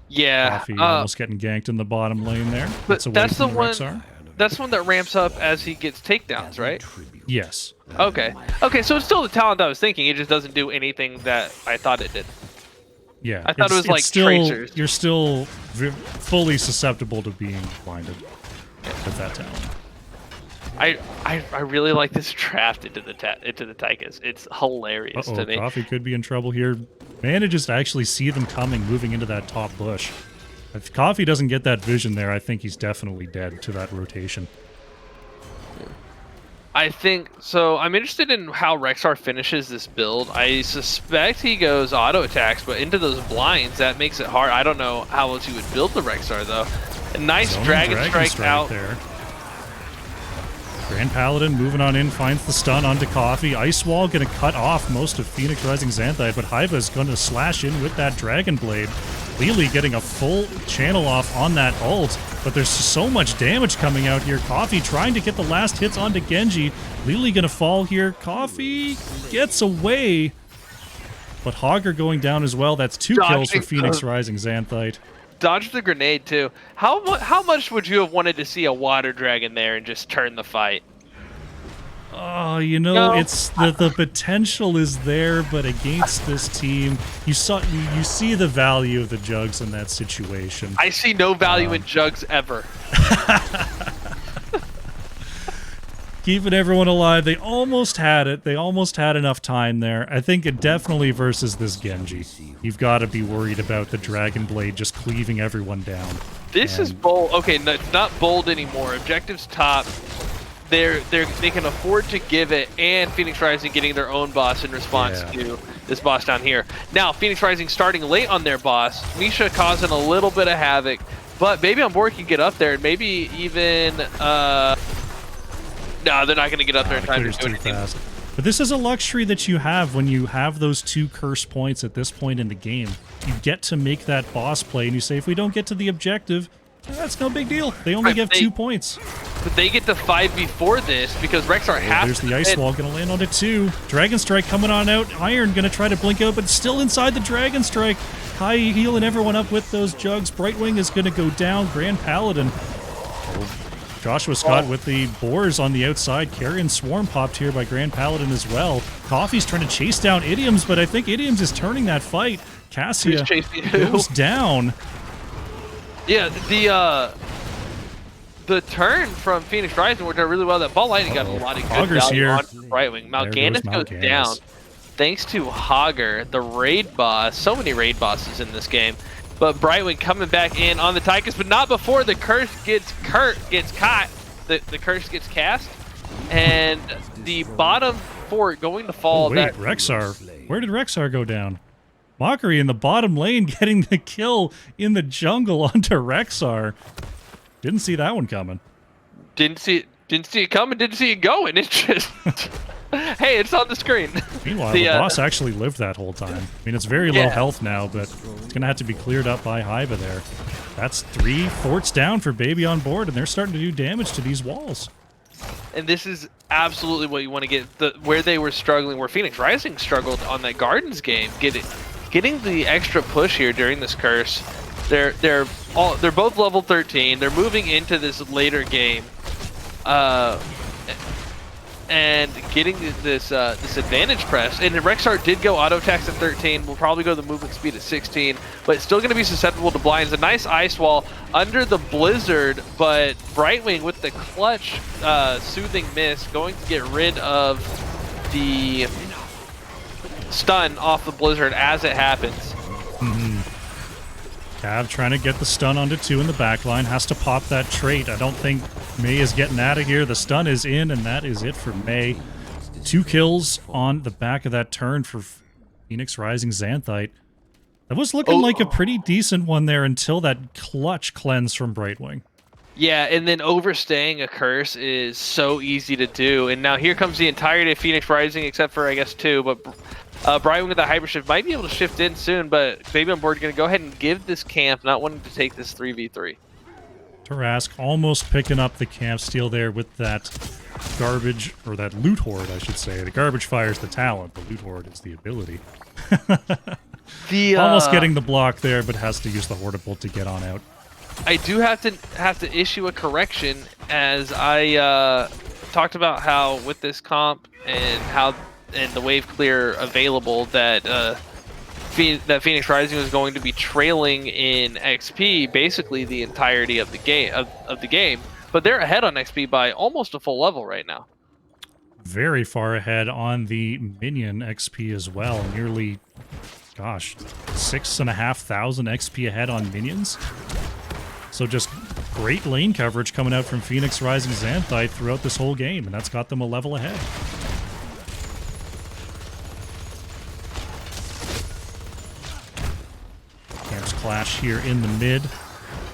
A: Yeah.
B: Coffee almost getting ganked in the bottom lane there.
A: But that's the one. That's one that ramps up as he gets takedowns, right?
B: Yes.
A: Okay. Okay, so it's still the talent I was thinking. It just doesn't do anything that I thought it did.
B: Yeah.
A: I thought it was like tracers.
B: You're still fully susceptible to being blinded with that talent.
A: I really like this draft into the Tychus. It's hilarious to me.
B: Coffee could be in trouble here. Manages to actually see them coming, moving into that top bush. If Coffee doesn't get that vision there, I think he's definitely dead to that rotation.
A: I think so. I'm interested in how Rexar finishes this build. I suspect he goes auto attacks, but into those blinds, that makes it hard. I don't know how else he would build the Rexar though. A nice Dragon Strike out
B: there. Grand Paladin moving on in, finds the stun onto Coffee. Ice Wall going to cut off most of Phoenix Rising Xanthite, but Haiba is going to slash in with that Dragon Blade. Lili getting a full channel off on that ult, but there's so much damage coming out here. Coffee trying to get the last hits onto Genji. Lili going to fall here. Coffee gets away, but Hogger going down as well. That's 2 kills for Phoenix Rising Xanthite.
A: Dodged the grenade too. How much would you have wanted to see a water dragon there and just turn the fight?
B: Oh, you know, it's the potential is there, but against this team, you see the value of the jugs in that situation.
A: I see no value in jugs ever.
B: Keeping everyone alive. They almost had it. They almost had enough time there. I think it definitely versus this Genji. You've got to be worried about the Dragon Blade just cleaving everyone down.
A: This is bold. Okay, no, it's not bold anymore. Objectives top. They can afford to give it, and Phoenix Rising getting their own boss in response to this boss down here. Now, Phoenix Rising starting late on their boss. Misha causing a little bit of havoc, but Baby on Board can get up there and maybe even... No, they're not going to get up there in time to do anything.
B: Fast. But this is a luxury that you have when you have those 2 curse points at this point in the game. You get to make that boss play, and you say, if we don't get to the objective, that's no big deal. They only give 2 points.
A: But they get to 5 before this because Rexar has
B: There's the Ice Wall going to land on it too. Dragon Strike coming on out. Iron going to try to blink out, but still inside the Dragon Strike. Kai healing everyone up with those jugs. Brightwing is going to go down. Grand Paladin. Joshua Scott with the boars on the outside. Carrion Swarm popped here by Grand Paladin as well. Coffee's trying to chase down Idioms, but I think Idioms is turning that fight. Cassia goes down.
A: Yeah, the turn from Phoenix Rising worked out really well. That ball lightning got a lot of good value on Brightwing. Mal'Ganis goes down thanks to Hogger, the raid boss. So many raid bosses in this game. But Brightwing coming back in on the Tychus, but not before the curse gets caught. The curse gets cast, and the bottom fort going to fall.
B: Oh, wait, Rexar. Where did Rexar go down? Mockery in the bottom lane getting the kill in the jungle onto Rexar. Didn't see that one coming.
A: Didn't see it coming, didn't see it going. It's just... Hey, it's on the screen.
B: Meanwhile, the boss actually lived that whole time. I mean, it's very low health now, but it's going to have to be cleared up by Haiba there. That's 3 forts down for Baby on Board, and they're starting to do damage to these walls.
A: And this is absolutely what you want to get. Where they were struggling, where Phoenix Rising struggled on that Gardens game, getting the extra push here during this curse. They're both level 13. They're moving into this later game. And getting this advantage press. And Rexar did go auto attacks at 13. Will probably go the movement speed at 16, but still going to be susceptible to blinds. A nice ice wall under the blizzard, but Brightwing with the clutch soothing mist going to get rid of the stun off the blizzard as it happens.
B: Cav trying to get the stun onto 2 in the backline. Has to pop that trait. I don't think May is getting out of here. The stun is in, and that is it for May. 2 kills on the back of that turn for Phoenix Rising Xanthite. That was looking like a pretty decent one there until that clutch cleanse from Brightwing.
A: Yeah, and then overstaying a curse is so easy to do. And now here comes the entirety of Phoenix Rising, except for, I guess, 2, but... Brightwing with the hyper shift might be able to shift in soon, but Baby on Board going to go ahead and give this camp, not wanting to take this 3v3.
B: Tarask almost picking up the camp steal there with that garbage, or that loot horde, I should say. The garbage fire is the talent, the loot horde is the ability. Almost getting the block there, but has to use the hortible to get on out.
A: I do have to issue a correction, as I talked about how with this comp and the wave clear available that Phoenix Rising was going to be trailing in XP basically the entirety of the game but they're ahead on XP by almost a full level right now.
B: Very far ahead on the minion XP as well. Nearly, gosh, 6,500 XP ahead on minions. So just great lane coverage coming out from Phoenix Rising Xanthite throughout this whole game, and that's got them a level ahead. Camps clash here in the mid.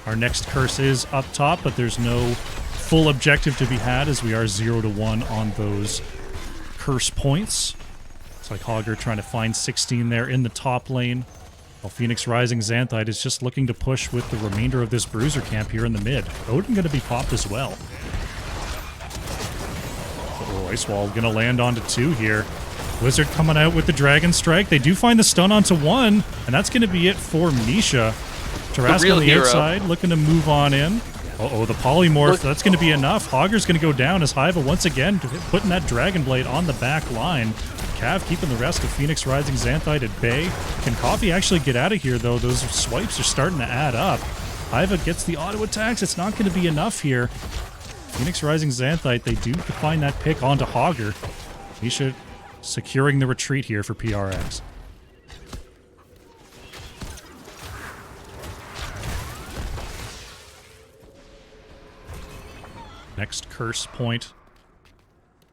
B: Our next curse is up top, but there's no full objective to be had as we are 0-1 on those curse points. Looks like Hogger trying to find 16 there in the top lane, while Phoenix Rising Xanthite is just looking to push with the remainder of this bruiser camp here in the mid. Odin going to be popped as well. Oh, Ice Wall going to land onto 2 here. Wizard coming out with the Dragon Strike. They do find the stun onto 1, and that's going to be it for Misha. Tarask on the outside, looking to move on in. Uh-oh, the polymorph, that's going to be enough. Hogger's going to go down as Hiva once again putting that Dragon Blade on the back line. Cav keeping the rest of Phoenix Rising Xanthite at bay. Can Coffee actually get out of here, though? Those swipes are starting to add up. Hiva gets the auto attacks. It's not going to be enough here. Phoenix Rising Xanthite, they do find that pick onto Hogger. Misha securing the retreat here for PRX. Next curse point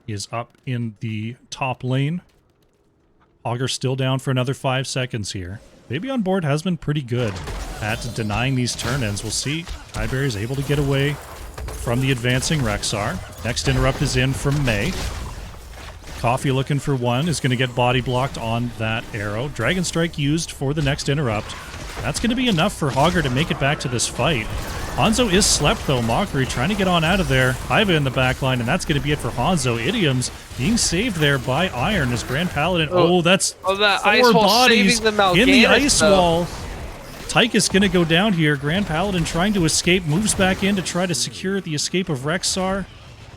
B: is up in the top lane. Hogger still down for another 5 seconds here. Baby on board has been pretty good at denying these turn-ins. We'll see. Highberry is able to get away from the advancing Rexar. Next interrupt is in from May. Coffee looking for 1 is going to get body blocked on that arrow. Dragon Strike used for the next interrupt. That's going to be enough for Hogger to make it back to this fight. Hanzo is slept, though. Mockery trying to get on out of there. Hiva in the back line, and that's going to be it for Hanzo. Idioms being saved there by Iron as Grand Paladin. Oh, that's
A: that
B: 4
A: ice wall
B: bodies
A: saving the
B: in the ice
A: though.
B: wall. Tychus going to go down here. Grand Paladin trying to escape, moves back in to try to secure the escape of Rexar.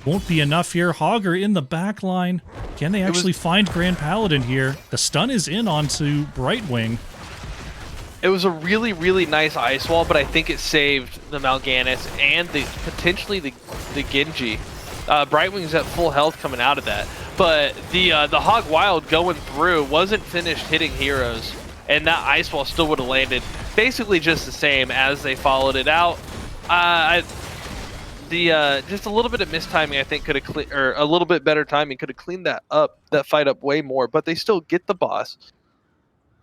B: Won't be enough here. Hogger in the back line. Can they actually find Grand Paladin here? The stun is in onto Brightwing.
A: It was a really, really nice ice wall, but I think it saved the Mal'Ganis and potentially the Genji. Brightwing's at full health coming out of that, but the Hog Wild going through wasn't finished hitting heroes, and that ice wall still would have landed basically just the same as they followed it out. Just a little bit of mistiming, I think, could have or a little bit better timing could have cleaned that fight up way more. But they still get the boss.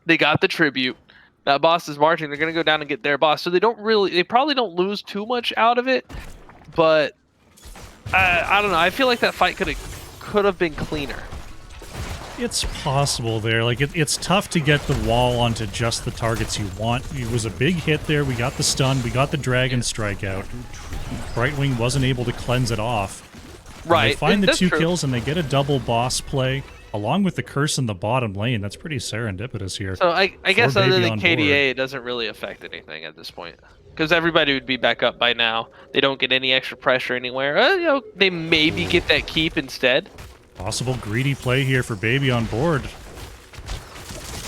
A: They got the tribute. That boss is marching. They're going to go down and get their boss. So they probably don't lose too much out of it. But I don't know. I feel like that fight could have been cleaner.
B: It's possible there. Like it's tough to get the wall onto just the targets you want. It was a big hit there. We got the stun. We got the Dragon Strike out. Brightwing wasn't able to cleanse it off.
A: Right.
B: And they find the 2 kills and they get a double boss play along with the curse in the bottom lane. That's pretty serendipitous here.
A: So I guess other than KDA, it doesn't really affect anything at this point. Because everybody would be back up by now. They don't get any extra pressure anywhere. They maybe get that keep instead.
B: Possible greedy play here for Baby on board.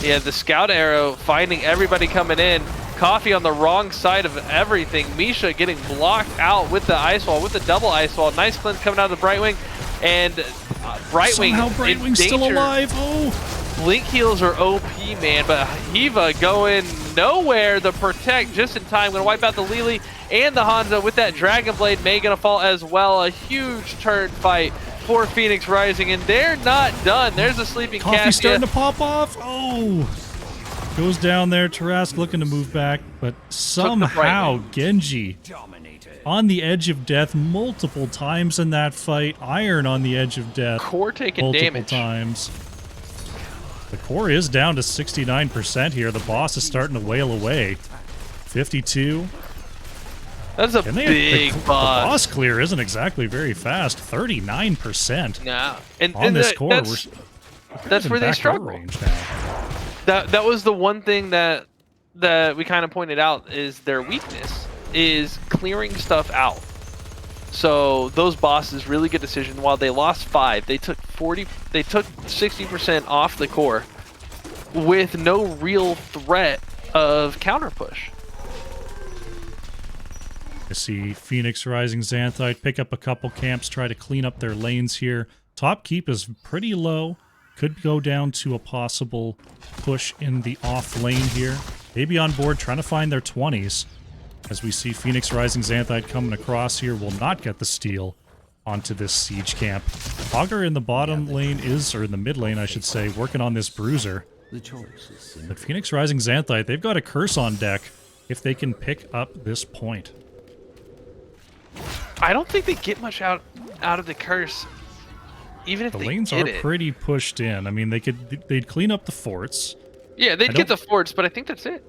A: Yeah, the scout arrow finding everybody coming in. Coffee on the wrong side of everything. Misha getting blocked out with the ice wall, with the double ice wall. Nice cleanse coming out of the Brightwing. And Brightwing
B: somehow Brightwing's still alive. Oh!
A: Blink heals are OP, man, but Hiva going nowhere. The protect just in time. Gonna wipe out the Lili and the Hanzo with that Dragon Blade. May gonna fall as well. A huge turn fight for Phoenix Rising, and they're not done. There's a sleeping
B: Coffee
A: Cassia.
B: starting to pop off. Oh! Goes down there. Tarask looking to move back, but somehow Genji on the edge of death multiple times in that fight. Iron on the edge of death.
A: Core taking
B: multiple times. The core is down to 69% here. The boss is starting to wail away. 52.
A: That's a big boss.
B: The boss clear isn't exactly very fast. 39%.
A: No.
B: On this core,
A: that's where they struggle.
B: Range now.
A: That was the one thing that we kind of pointed out is their weakness is clearing stuff out. So those bosses, really good decision. While they lost 5, they took 60% off the core with no real threat of counter push.
B: I see Phoenix Rising Xanthite pick up a couple camps, try to clean up their lanes here. Top keep is pretty low. Could go down to a possible push in the off lane here. Maybe on board trying to find their 20s. As we see Phoenix Rising Xanthite coming across here, will not get the steal onto this siege camp. Augur in the bottom lane is, or in the mid lane I should say, working on this bruiser. But Phoenix Rising Xanthite, they've got a curse on deck if they can pick up this point.
A: I don't think they get much out of the curse, even if
B: the
A: they
B: lanes
A: get
B: are
A: it.
B: pretty pushed in. I mean, they'd clean up the forts.
A: Yeah, they'd get the forts, but I think that's it.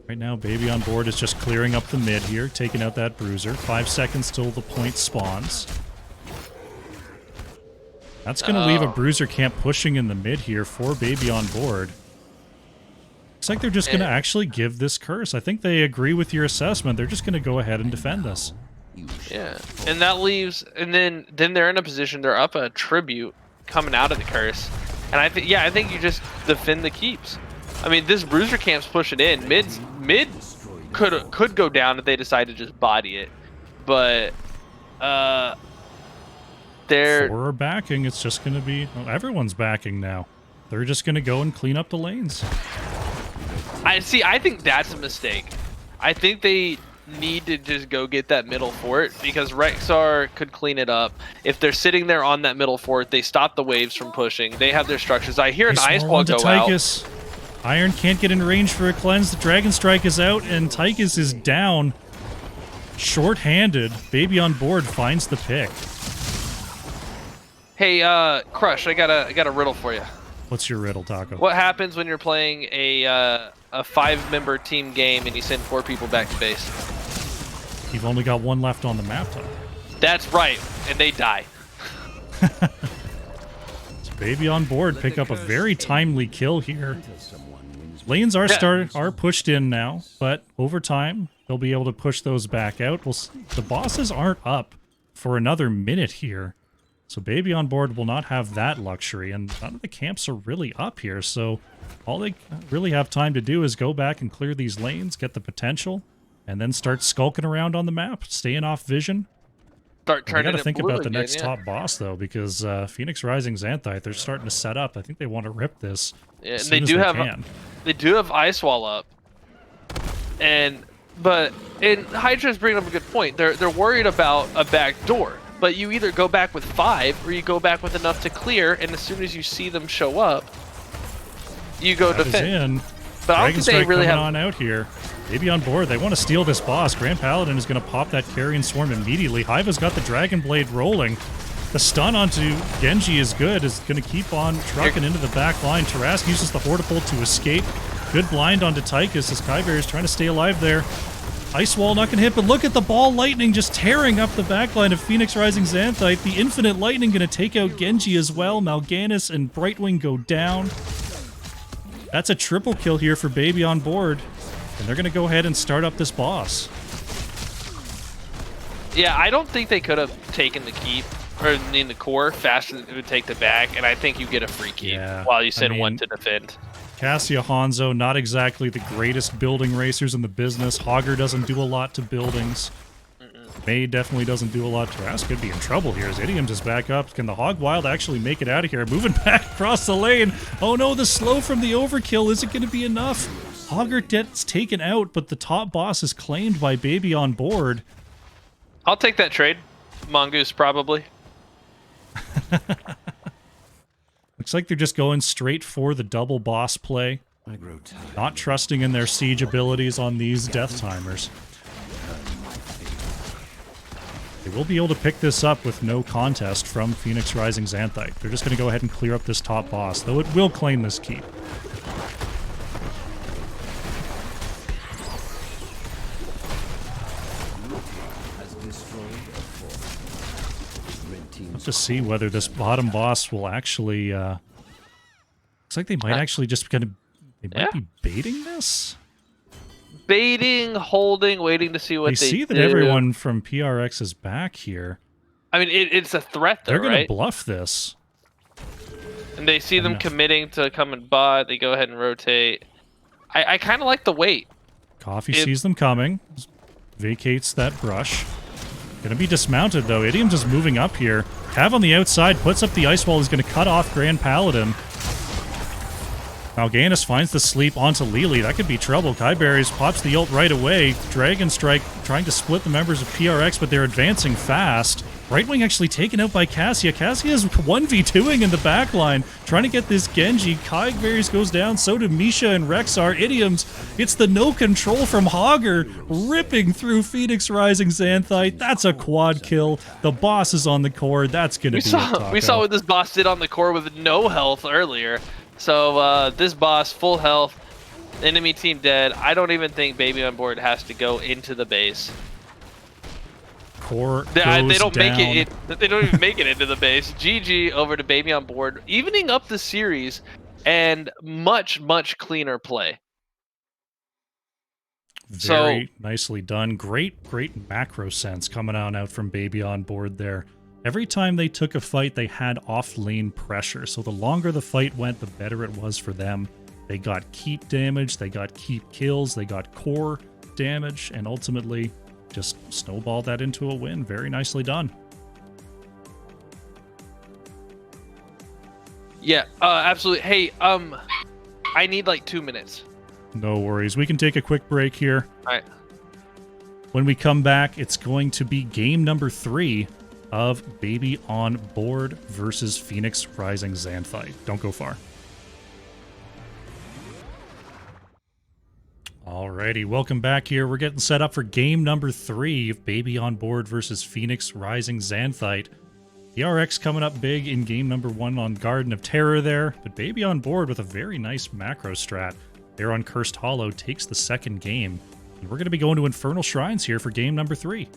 B: Right now, Baby on board is just clearing up the mid here, taking out that bruiser. 5 seconds till the point spawns. That's going to leave a bruiser camp pushing in the mid here for Baby on board. Looks like they're just going to actually give this curse. I think they agree with your assessment. They're just going to go ahead and defend this.
A: Yeah, and that leaves, and then they're in a position. They're up a tribute coming out of the curse, and I think you just defend the keeps. I mean, this bruiser camp's pushing in. Mid could go down if they decide to just body it, but they're
B: for backing. It's just going to be everyone's backing now. They're just going to go and clean up the lanes.
A: I think that's a mistake. I think they need to just go get that middle fort because Rexar could clean it up. If they're sitting there on that middle fort, they stop the waves from pushing. They have their structures. I hear an ice wall go out.
B: Iron can't get in range for a cleanse. The Dragon Strike is out, and Tychus is down. Short-handed. Baby on board finds the pick.
A: Hey, Crush, I got a riddle for you.
B: What's your riddle, Taco?
A: What happens when you're playing a 5-member team game and you send 4 people back to base?
B: You've only got 1 left on the map, Taco.
A: That's right, and they die.
B: Baby on board pick up a very timely kill here. Lanes are pushed in now, but over time they'll be able to push those back out. The bosses aren't up for another minute here, so Baby on board will not have that luxury, and none of the camps are really up here, so all they really have time to do is go back and clear these lanes, get the potential, and then start skulking around on the map, staying off vision.
A: Start turning.
B: I got to think about the next top boss though, because Phoenix Rising Xanthite, they're starting to set up. I think they want to rip this.
A: Yeah,
B: as
A: they
B: soon
A: do
B: as
A: have
B: can.
A: They do have Ice Wall up, and Hydra's bringing up a good point. They're worried about a back door, but you either go back with 5 or you go back with enough to clear, and as soon as you see them show up, you go defend. But I don't think they really have
B: on out here. Maybe on board. They want to steal this boss. Grand Paladin is going to pop that Carrion Swarm immediately. Hyva's got the Dragon Blade rolling. The stun onto Genji is good. Is going to keep on trucking into the back line. Tarask uses the Hortipult to escape. Good blind onto Tychus as Kyber is trying to stay alive there. Ice Wall not going to hit, but look at the ball lightning just tearing up the backline of Phoenix Rising Xanthite. The Infinite Lightning going to take out Genji as well. Mal'Ganis and Brightwing go down. That's a triple kill here for Baby on board. And they're going to go ahead and start up this boss.
A: Yeah, I don't think they could have taken the keep, or in the core, faster than it would take the back, and I think you get a free keep while you send one to defend.
B: Cassia Hanzo, not exactly the greatest building racers in the business. Hogger doesn't do a lot to buildings. May definitely doesn't do a lot. Tarask could be in trouble here as Idiom just back up. Can the Hog Wild actually make it out of here? Moving back across the lane. Oh no, the slow from the overkill isn't going to be enough. Hogger gets taken out, but the top boss is claimed by Baby on board.
A: I'll take that trade. Mongoose, probably.
B: Looks like they're just going straight for the double boss play. Not trusting in their siege abilities on these death timers. They will be able to pick this up with no contest from Phoenix Rising Xanthite. They're just going to go ahead and clear up this top boss, though it will claim this keep. To see whether this bottom boss will actually looks like they might actually just kind of they might be baiting this,
A: holding, waiting to see what they
B: see that everyone from PRX is back here.
A: I mean, it's a threat though.
B: They're gonna bluff this,
A: and they see them committing to come and bot. They go ahead and rotate. I kind of like the wait.
B: Coffee sees them coming, vacates that brush. Gonna be dismounted, though. Idiom just moving up here. Cav on the outside puts up the ice wall. He's gonna cut off Grand Paladin. Mal'Ganis finds the sleep onto Lili. That could be trouble. Kyberries pops the ult right away. Dragon Strike trying to split the members of PRX, but they're advancing fast. Right wing actually taken out by Cassia. Cassia is 1v2ing in the backline, trying to get this Genji. Kyberries goes down, so do Misha and Rexar. Idioms, it's the no control from Hogger, ripping through Phoenix Rising Xanthite. That's a quad kill. The boss is on the core. That's going to be a taco.
A: We saw what this boss did on the core with no health earlier. So this boss, full health, enemy team dead. I don't even think Baby on Board has to go into the base.
B: Core
A: they don't
B: down.
A: make it. They don't even make it into the base. GG over to Baby on Board, evening up the series, and much cleaner play.
B: Very nicely done. Great macro sense coming on out from Baby on Board there. Every time they took a fight, they had off-lane pressure, so the longer the fight went, the better it was for them. They got keep damage, they got keep kills, they got core damage, and ultimately just snowballed that into a win. Very nicely done.
A: Yeah, absolutely. Hey, I need like 2 minutes.
B: No worries. We can take a quick break here.
A: All right.
B: When we come back, it's going to be game number 3 of Baby on Board versus Phoenix Rising Xanthite. Don't go far. Alrighty, welcome back here. We're getting set up for game number 3 of Baby on Board versus Phoenix Rising Xanthite. The RX coming up big in game number 1 on Garden of Terror there, but Baby on Board with a very nice macro strat. There on Cursed Hollow takes the second game. And we're going to be going to Infernal Shrines here for game number 3.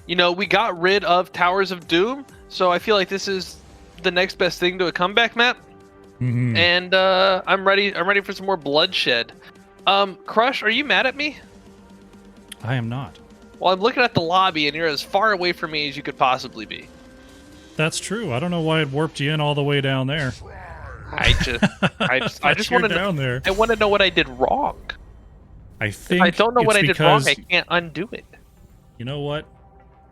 A: You know, we got rid of Towers of Doom, so I feel like this is the next best thing to a comeback map.
B: Mm-hmm.
A: And I'm ready for some more bloodshed. Crush, are you mad at me?
B: I am not.
A: Well, I'm looking at the lobby, and you're as far away from me as you could possibly be.
B: That's true. I don't know why it warped you in all the way down there.
A: I just want to
B: down there.
A: I want to know what I did wrong.
B: If I
A: don't know what I did wrong, I can't undo it.
B: You know what?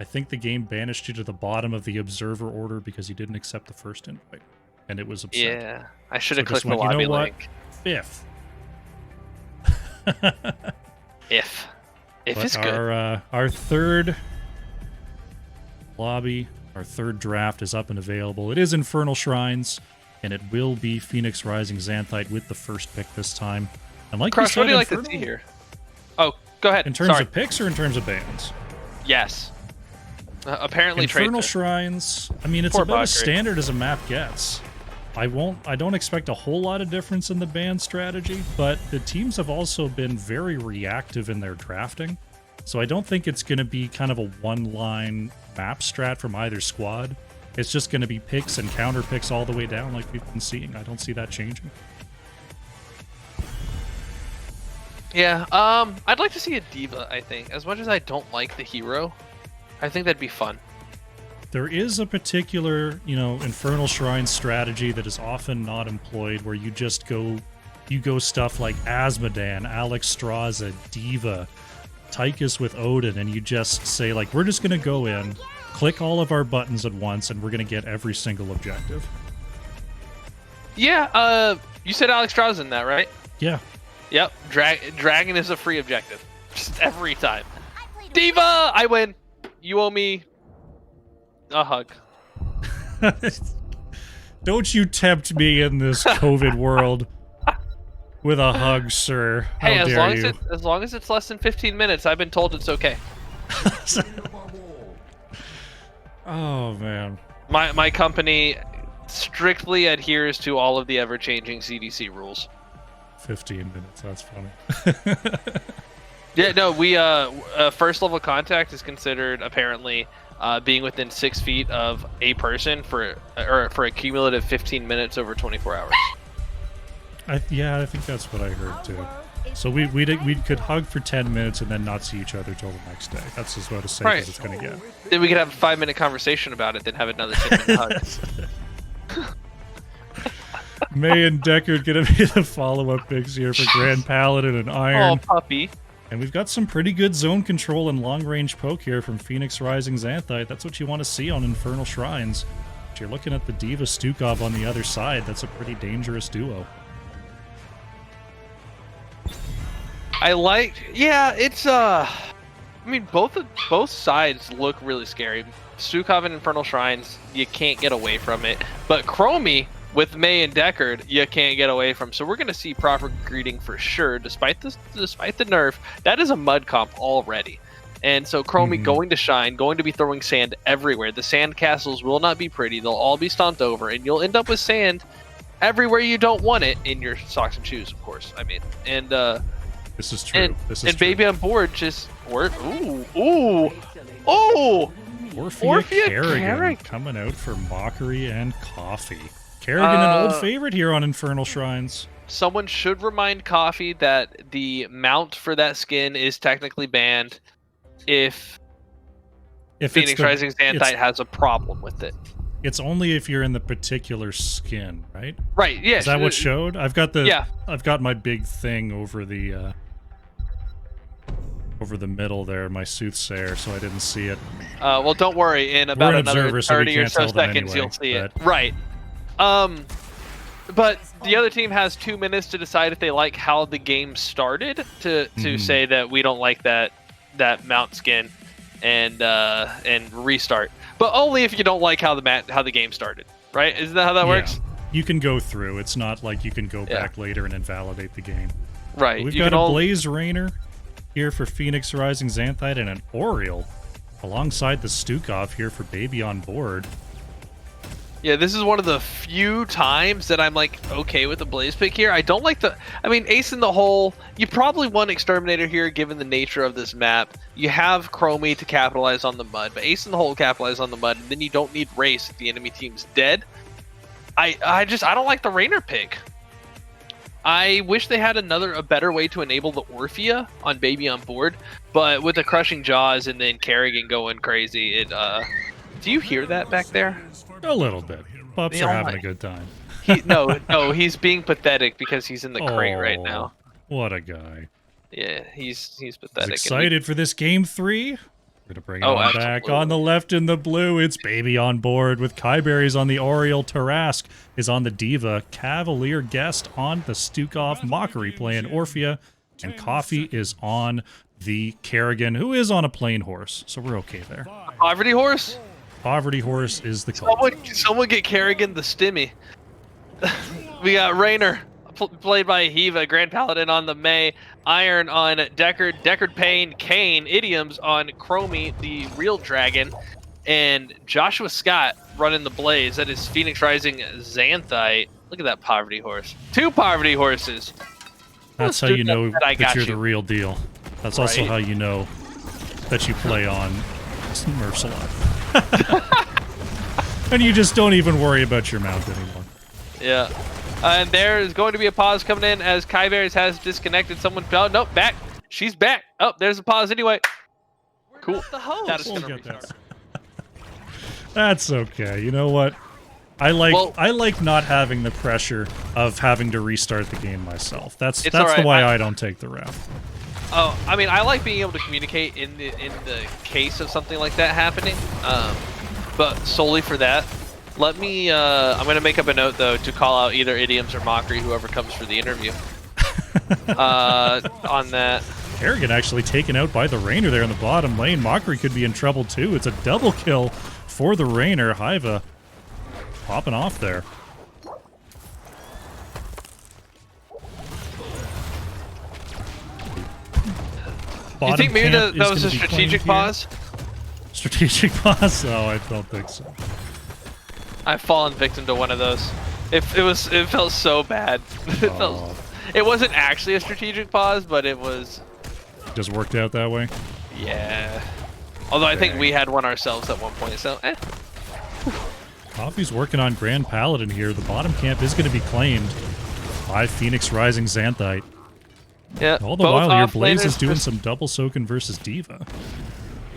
B: I think the game banished you to the bottom of the observer order because you didn't accept the first invite, and it was upset.
A: Yeah, I should have clicked the
B: went,
A: lobby
B: you know what?
A: link.
B: 5th.
A: If it's good.
B: Our third lobby, our third draft is up and available. It is Infernal Shrines, and it will be Phoenix Rising Xanthite with the first pick this time. And like
A: Crush,
B: you said,
A: what do you
B: Infernal,
A: like to see here? Oh, go ahead.
B: In terms of picks or in terms of bans?
A: Yes. Apparently,
B: Infernal Shrines. I mean, it's
A: Poor
B: about as
A: Valkyrie.
B: standard as a map gets. I don't expect a whole lot of difference in the ban strategy, but the teams have also been very reactive in their drafting. So I don't think it's going to be kind of a one-line map strat from either squad. It's just going to be picks and counter picks all the way down like we've been seeing. I don't see that changing.
A: Yeah, I'd like to see a diva, I think. As much as I don't like the hero, I think that'd be fun.
B: There is a particular, Infernal Shrine strategy that is often not employed where you just go stuff like Asmodan, Alexstrasza, Diva, Tychus with Odin, and you just say, like, we're just going to go in, click all of our buttons at once, and we're going to get every single objective.
A: Yeah, you said Alexstrasza in that, right?
B: Yeah.
A: Yep, Dragon is a free objective. Just every time. Diva! I win! You owe me a hug.
B: Don't you tempt me in this COVID world with a hug, sir. How
A: Hey,
B: dare
A: as long as it's less than 15 minutes, I've been told it's okay.
B: Oh, man.
A: My company strictly adheres to all of the ever-changing CDC rules.
B: 15 minutes, that's funny.
A: Yeah, no, we first level contact is considered apparently being within 6 feet of a person for a cumulative 15 minutes over 24 hours.
B: I think that's what I heard too. So we could hug for 10 minutes and then not see each other till the next day. That's just what to say
A: Right.
B: it's going to get.
A: Then we could have a 5-minute conversation about it, then have another 10-minute hug.
B: May and Deckard going to be the follow-up picks here for Grand Paladin and
A: Oh,
B: Iron.
A: puppy.
B: And we've got some pretty good zone control and long-range poke here from Phoenix Rising Xanthite. That's what you want to see on Infernal Shrines. If you're looking at the D.Va Stukov on the other side, that's a pretty dangerous duo.
A: It's I mean, both sides look really scary. Stukov and Infernal Shrines, you can't get away from it. But Chromie with May and Deckard, you can't get away from. So we're going to see proper greeting for sure, despite the nerf. That is a mud comp already. And so Chromie going to shine, going to be throwing sand everywhere. The sand castles will not be pretty. They'll all be stomped over, and you'll end up with sand everywhere you don't want it in your socks and shoes, of course. I mean, and
B: this is true.
A: And Baby on board just Orphea
B: Kerrigan coming out for Mockery and Coffee. Kerrigan, an old favorite here on Infernal Shrines.
A: Someone should remind Coffee that the mount for that skin is technically banned if Phoenix Rising Xanthite has a problem with it.
B: It's only if you're in the particular skin, right?
A: Right, yes.
B: Is that what showed? I've got my big thing over the middle there, my soothsayer, so I didn't see it.
A: Well, don't worry. In about another 30 or so seconds, you'll see it. Right. But the other team has 2 minutes to decide if they like how the game started to say that we don't like that mount skin and restart. But only if you don't like how the game started, right? Isn't that how that works?
B: You can go through. It's not like you can go back later and invalidate the game.
A: Right.
B: But we've got a Blaze Rainer here for Phoenix Rising Xanthite and an Oriole alongside the Stukov here for Baby on board.
A: Yeah, this is one of the few times that I'm like okay with the Blaze pick here. I don't like Ace in the Hole. You probably want Exterminator here given the nature of this map. You have Chromie to capitalize on the mud, but Ace in the Hole capitalize on the mud, and then you don't need Race if the enemy team's dead. I don't like the Rainer pick. I wish they had a better way to enable the Orphea on Baby on board, but with the Crushing Jaws and then Kerrigan going crazy, do you hear that back there?
B: A little bit. Pups are having a good time.
A: No, he's being pathetic because he's in the crate right now.
B: What a guy.
A: Yeah, he's pathetic.
B: He's excited for this game 3. We're going to bring it on back. On the left in the blue, it's Baby on board with Kyberries on the Oriole. Tarask is on the D.Va. Cavalier Guest on the Stukov. Mockery playing Orphea. And Coffee is on the Kerrigan, who is on a plain horse. So we're okay there.
A: Poverty horse?
B: Poverty horse is the call.
A: Someone get Kerrigan the stimmy. We got Rainer, played by Hiva, Grand Paladin on the May, Iron on Deckard Payne, Kane, Idioms on Chromie, the real dragon, and Joshua Scott running the Blaze. That is Phoenix Rising Xanthite. Look at that poverty horse. 2 poverty horses.
B: That's how you know that you're the real deal. That's also how you know that you play on Smurfs a lot. And you just don't even worry about your mount anymore.
A: Yeah. And there is going to be a pause coming in as Kyberries has disconnected. Someone fell. Nope, back. She's back. Oh, there's a pause anyway. Cool.
C: The host.
A: That is gonna
B: That's okay. You know what? I like not having the pressure of having to restart the game myself. That's the way I don't take the ref.
A: Oh, I mean, I like being able to communicate in the case of something like that happening, but solely for that. Let me, I'm going to make up a note, though, to call out either Idioms or Mockery, whoever comes for the interview, on that.
B: Kerrigan actually taken out by the Rainer there in the bottom lane. Mockery could be in trouble, too. It's a double kill for the Rainer. Hiva popping off there.
A: You think maybe that was a strategic pause?
B: Strategic pause? No, I don't think so.
A: I've fallen victim to one of those. It felt so bad. It wasn't actually a strategic pause, but it was.
B: Just worked out that way.
A: Yeah. Although I think we had one ourselves at one point, so.
B: Coffee's working on Grand Paladin here. The bottom camp is going to be claimed by Phoenix Rising Xanthite.
A: Yeah.
B: All the while, your Blaze is doing some double soaking versus D.Va.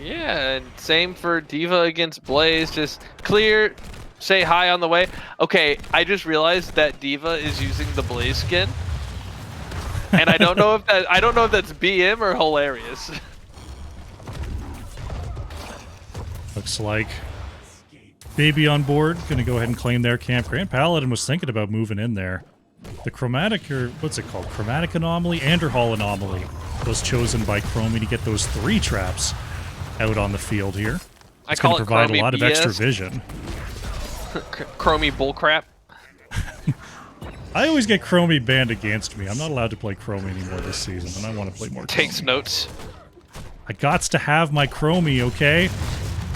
A: Yeah, and same for D.Va against Blaze. Just clear, say hi on the way. Okay, I just realized that D.Va is using the Blaze skin. And I don't know if that's BM or hilarious.
B: Looks like Baby on board, gonna go ahead and claim their camp. Grand Paladin was thinking about moving in there. The chromatic, or what's it called? Chromatic anomaly? Anderhall anomaly was chosen by Chromie to get those 3 traps out on the field here. It's going to provide a lot of extra vision.
A: Chromie bullcrap.
B: I always get Chromie banned against me. I'm not allowed to play Chromie anymore this season, and I want to play more Chromie.
A: Takes notes.
B: I gots to have my Chromie, okay?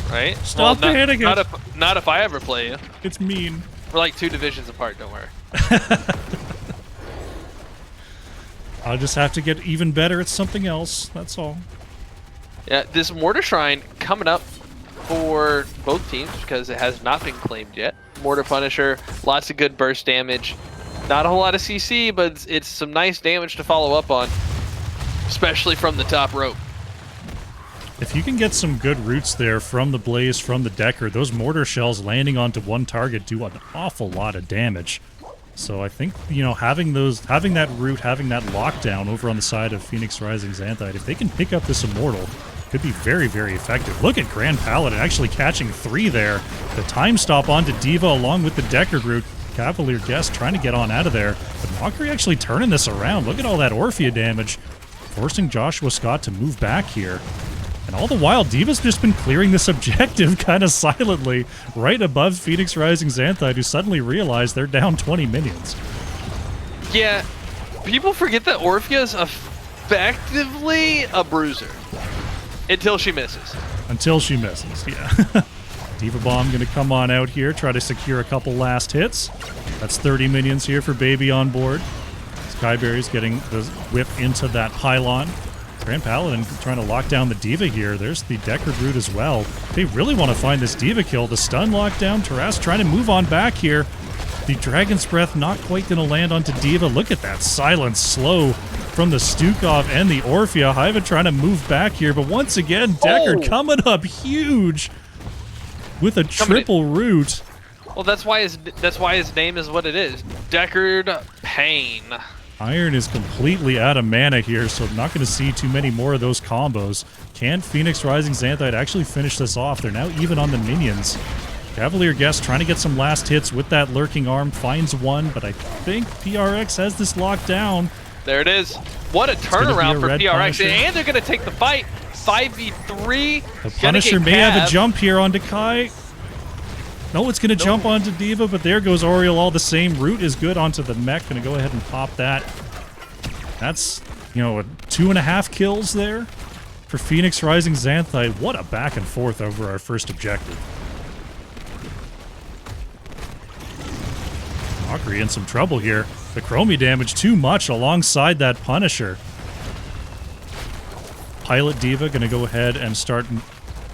A: Right?
B: Stop banning it!
A: Not if I ever play you.
B: It's mean.
A: We're like 2 divisions apart, don't worry.
B: I'll just have to get even better at something else, that's all.
A: Yeah, this Mortar Shrine coming up for both teams because it has not been claimed yet. Mortar Punisher, lots of good burst damage. Not a whole lot of CC, but it's some nice damage to follow up on, especially from the top rope.
B: If you can get some good roots there from the Blaze, from the Decker, those mortar shells landing onto one target do an awful lot of damage. So I think, you know, having that root, having that lockdown over on the side of Phoenix Rising Xanthite, if they can pick up this Immortal, could be very, very effective. Look at Grand Paladin actually catching 3 there. The time stop onto Diva along with the Decker root. Cavalier Guest trying to get on out of there. But Mockery actually turning this around. Look at all that Orphea damage, forcing Joshua Scott to move back here. And all the while, Diva's just been clearing this objective kind of silently right above Phoenix Rising Xanthite, who suddenly realized they're down 20 minions.
A: Yeah, people forget that Orphea's effectively a bruiser. Until she misses. Until she misses,
B: yeah. Diva Bomb going to come on out here, try to secure a couple last hits. That's 30 minions here for Baby on board. Skyberry's getting the whip into that pylon. Grand Paladin trying to lock down the Diva here. There's the Decker Root as well. They really want to find this Diva kill. The stun lockdown. Taras trying to move on back here. The Dragon's Breath not quite going to land onto Diva. Look at that silent slow from the Stukov and the Orphea. Hyva trying to move back here, but once again, Decker coming up huge with a triple root.
A: Well, that's why his name is what it is. Deckard Pain.
B: Iron is completely out of mana here, so I'm not going to see too many more of those combos. Can Phoenix Rising Xanthite actually finish this off? They're now even on the minions. Cavalier Guest trying to get some last hits with that lurking arm. Finds one, but I think PRX has this locked down.
A: There it is. What a turnaround for PRX. Punisher. And they're going to take the fight. 5v3.
B: The Punisher may have a jump here onto Kai. No, it's going to jump onto Diva, but there goes Oriole all the same. Root is good onto the mech. Going to go ahead and pop that. That's, you know, 2.5 kills there for Phoenix Rising Xanthite. What a back and forth over our first objective. Mockery in some trouble here. The Chromie damage too much alongside that Punisher. Pilot Diva going to go ahead and start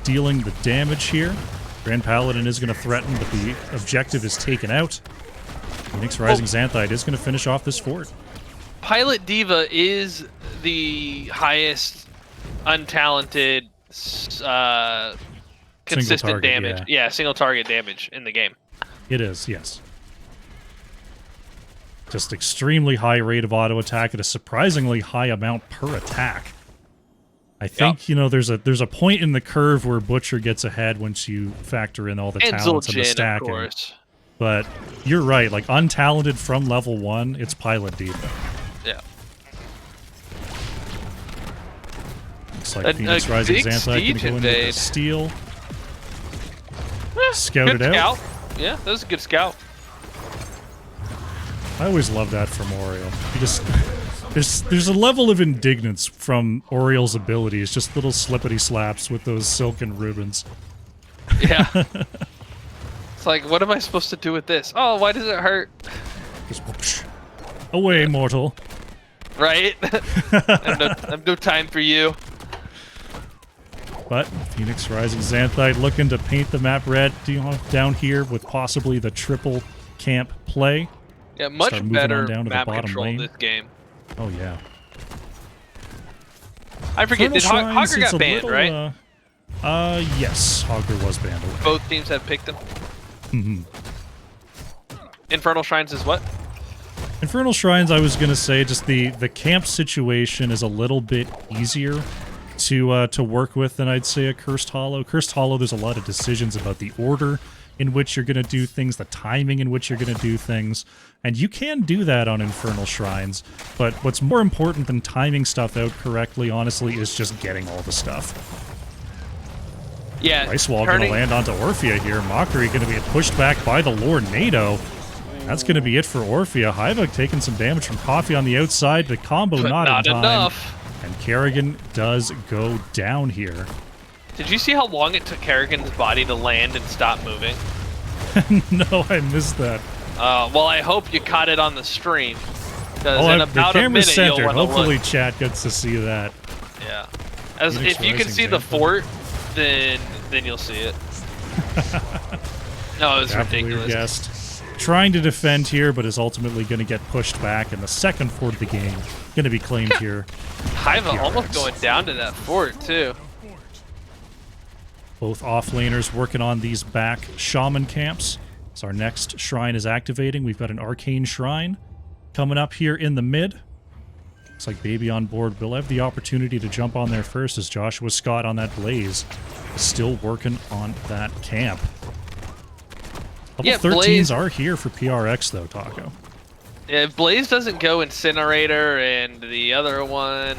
B: dealing the damage here. Grand Paladin is going to threaten, but the objective is taken out. Phoenix Rising Xanthite is going to finish off this fort.
A: Pilot Diva is the highest untalented consistent target, damage. Yeah, single target damage in the game.
B: It is, yes. Just extremely high rate of auto attack at a surprisingly high amount per attack. I think, you know, there's a point in the curve where Butcher gets ahead once you factor in all the talents and the stacking. Of course. But you're right, like untalented from level 1, it's Pilot Diva.
A: Yeah.
B: Looks like Phoenix Rising Xanthite going to go into the steal. Scout it out.
A: Yeah, that was a good scout.
B: I always love that from Oriole. You just there's a level of indignance from Oriole's abilities, just little slippity slaps with those silken ribbons.
A: Yeah. It's like, what am I supposed to do with this? Oh, why does it hurt?
B: Just whoosh. Away, mortal.
A: Right? I've no time for you.
B: But Phoenix Rising Xanthite looking to paint the map red down here with possibly the triple camp play.
A: Yeah, much better map control
B: lane.
A: This game.
B: Oh, yeah.
A: I forget, did Hogger got banned, right?
B: Yes, Hogger was banned away.
A: Both teams have picked him?
B: Mm-hmm.
A: Infernal Shrines is what?
B: Infernal Shrines, I was going to say, just the camp situation is a little bit easier to work with than I'd say a Cursed Hollow. Cursed Hollow, there's a lot of decisions about the order in which you're going to do things, the timing in which you're going to do things, and you can do that on Infernal Shrines, but what's more important than timing stuff out correctly, honestly, is just getting all the stuff.
A: Yeah,
B: Ice Wall going to land onto Orphea here. Mockery going to be pushed back by the Lornado. That's going to be it for Orphea. Hivok taking some damage from Coffee on the outside, but combo not in time.
A: Enough.
B: And Kerrigan does go down here.
A: Did you see how long it took Kerrigan's body to land and stop moving?
B: No, I missed that.
A: Well, I hope you caught it on the stream.
B: Oh,
A: in
B: the
A: about a
B: camera's
A: minute,
B: centered.
A: you'll want to
B: Hopefully
A: look.
B: Chat gets to see that.
A: Yeah. As if you can see the fort, then you'll see it. No, it's ridiculous.
B: Guessed. Trying to defend here, but is ultimately going to get pushed back, and the second fort of the game going to be claimed here.
A: Haiva almost going down to that fort, too.
B: Both offlaners working on these back shaman camps. So our next shrine is activating. We've got an arcane shrine coming up here in the mid. Looks like Baby on board will have the opportunity to jump on there first, as Joshua Scott on that Blaze is still working on that camp. Level 13s
A: Blaze
B: are here for PRX though, Taco.
A: Yeah, if Blaze doesn't go Incinerator and the other one,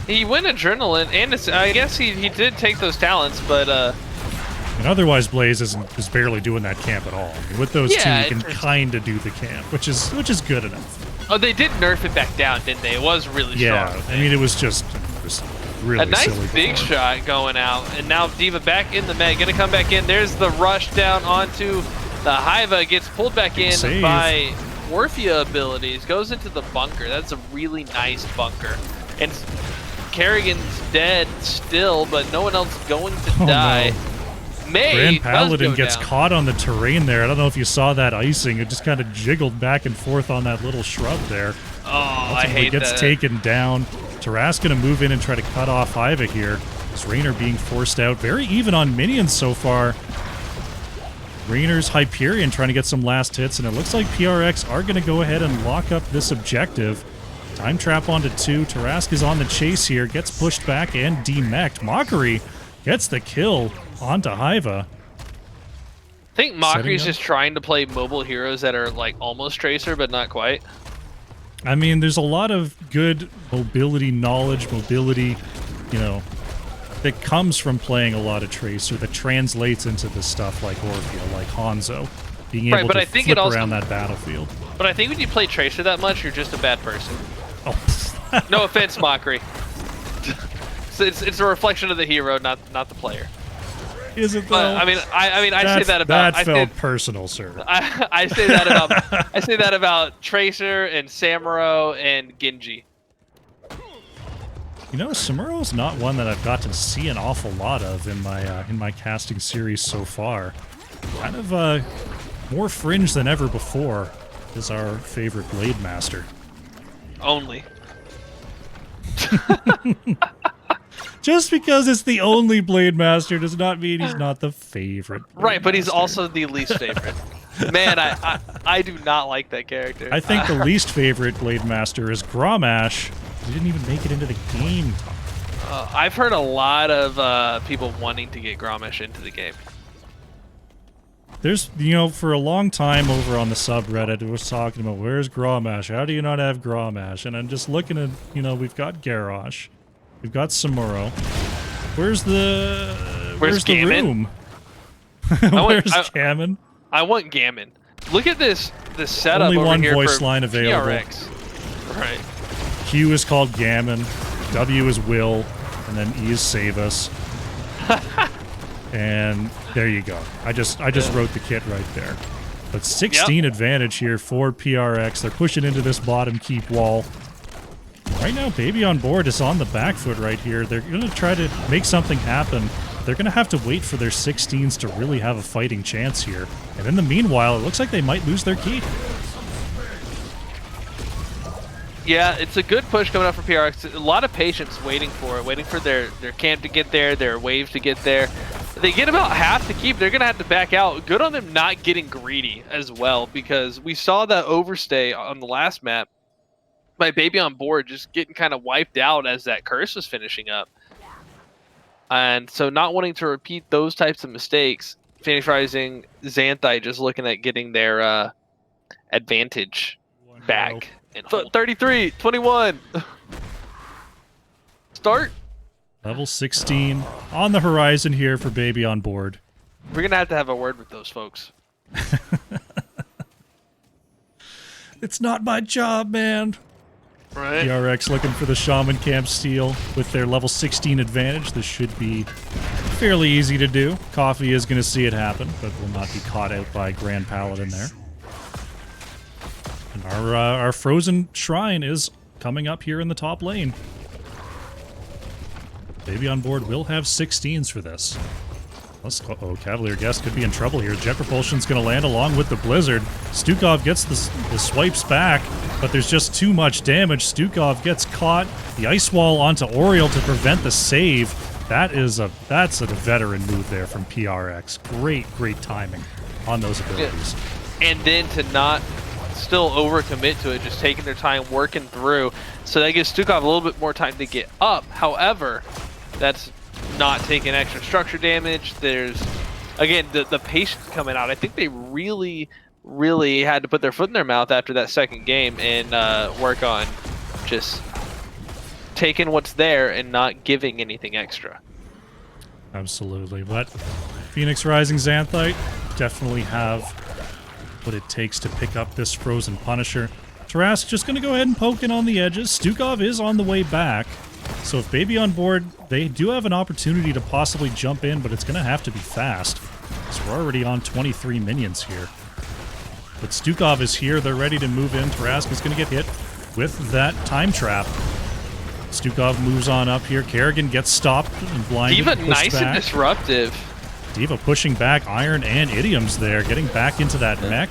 A: he went Adrenaline, and I guess he did take those talents, but
B: and otherwise Blaze is barely doing that camp at all. I mean, with those two, you can kind of do the camp, which is good enough.
A: Oh, they did nerf it back down, didn't they? It was really strong.
B: Yeah, I mean, it was really
A: a nice
B: silly
A: big shot going out, and now Diva back in the Meg, gonna come back in. There's the rush down onto the Haiva, gets pulled back in by Orphea abilities, goes into the bunker. That's a really nice bunker, and Kerrigan's dead still, but no one else going to die.
B: No.
A: May
B: Grand Paladin gets
A: down.
B: caught on the terrain there. I don't know if you saw that icing. It just kind of jiggled back and forth on that little shrub there.
A: Oh, I hate
B: gets
A: that.
B: taken down. Tarask going to move in and try to cut off Haiva here. As Raynor being forced out. Very even on minions so far. Raynor's Hyperion trying to get some last hits, and it looks like PRX are going to go ahead and lock up this objective. Time trap onto 2. Tarask is on the chase here. Gets pushed back and demech'd. Mockery gets the kill onto Haiva.
A: I think Mockery's just trying to play mobile heroes that are like almost Tracer, but not quite.
B: I mean, there's a lot of good mobility knowledge, mobility, that comes from playing a lot of Tracer that translates into the stuff like Orphea, like Hanzo, being able to flip around that battlefield.
A: But I think when you play Tracer that much, you're just a bad person.
B: Oh.
A: No offense, Mockery. It's a reflection of the hero, not the player.
B: Is it though?
A: I mean, I say that about.
B: That felt personal, sir.
A: I say that about. I say that about Tracer and Samuro and Genji.
B: Samuro's not one that I've got to see an awful lot of in my casting series so far. Kind of more fringe than ever before is our favorite Blade Master.
A: Only.
B: Just because it's the only Blade Master does not mean he's not the favorite.
A: Right, but he's also the least favorite. Man, I do not like that character.
B: I think the least favorite Blade Master is Grommash. He didn't even make it into the game.
A: I've heard a lot of people wanting to get Grommash into the game.
B: There's, for a long time over on the subreddit, it was talking about, where's Grommash? How do you not have Grommash? And I'm just looking at, we've got Garrosh. We've got Samuro. Where's the room? Where's Gammon?
A: I want Gammon. Look at this setup
B: Only
A: over
B: one
A: here
B: voice
A: for
B: line available.
A: PRX. Right.
B: Q is called Gammon. W is Will, and then E is Save Us. And there you go. I just wrote the kit right there. But 16 advantage here for PRX. They're pushing into this bottom keep wall. Right now, Baby on board is on the back foot right here. They're going to try to make something happen. They're going to have to wait for their 16s to really have a fighting chance here. And in the meanwhile, it looks like they might lose their key.
A: Yeah, it's a good push coming up for PRX. A lot of patience waiting for it, waiting for their camp to get there, their wave to get there. They get about half to keep. They're going to have to back out. Good on them not getting greedy as well, because we saw that overstay on the last map. My baby on board just getting kind of wiped out as that curse was finishing up. And so not wanting to repeat those types of mistakes, Phoenix Rising, Xanthite just looking at getting their advantage back. 33, 21. Start.
B: Level 16 on the horizon here for baby on board.
A: We're going to have a word with those folks.
B: It's not my job, man.
A: Right.
B: PRX looking for the Shaman Camp steal with their level 16 advantage. This should be fairly easy to do. Coffee is going to see it happen, but will not be caught out by Grand Paladin there. And our Frozen Shrine is coming up here in the top lane. Baby on board will have 16s for this. Oh, Cavalier Guest could be in trouble here. Jet Propulsion's going to land along with the Blizzard. Stukov gets the swipes back, but there's just too much damage. Stukov gets caught. The Ice Wall onto Oriole to prevent the save. That's a veteran move there from PRX. Great timing on those abilities.
A: Yeah. And then to not still overcommit to it, just taking their time working through. So that gives Stukov a little bit more time to get up. However, that's not taking extra structure damage. There's, again, the patience coming out. I think they really had to put their foot in their mouth after that second game and work on just taking what's there and not giving anything extra.
B: Absolutely. But Phoenix Rising Xanthite definitely have what it takes to pick up this Frozen Punisher. Tarask just going to go ahead and poke in on the edges. Stukov is on the way back. So if baby on board, they do have an opportunity to possibly jump in, but it's going to have to be fast. So we're already on 23 minions here. But Stukov is here. They're ready to move in. Tarask is going to get hit with that time trap. Stukov moves on up here. Kerrigan gets stopped and blinded.
A: Diva nice
B: back.
A: And disruptive.
B: Diva pushing back Iron and Idioms there, getting back into that mech.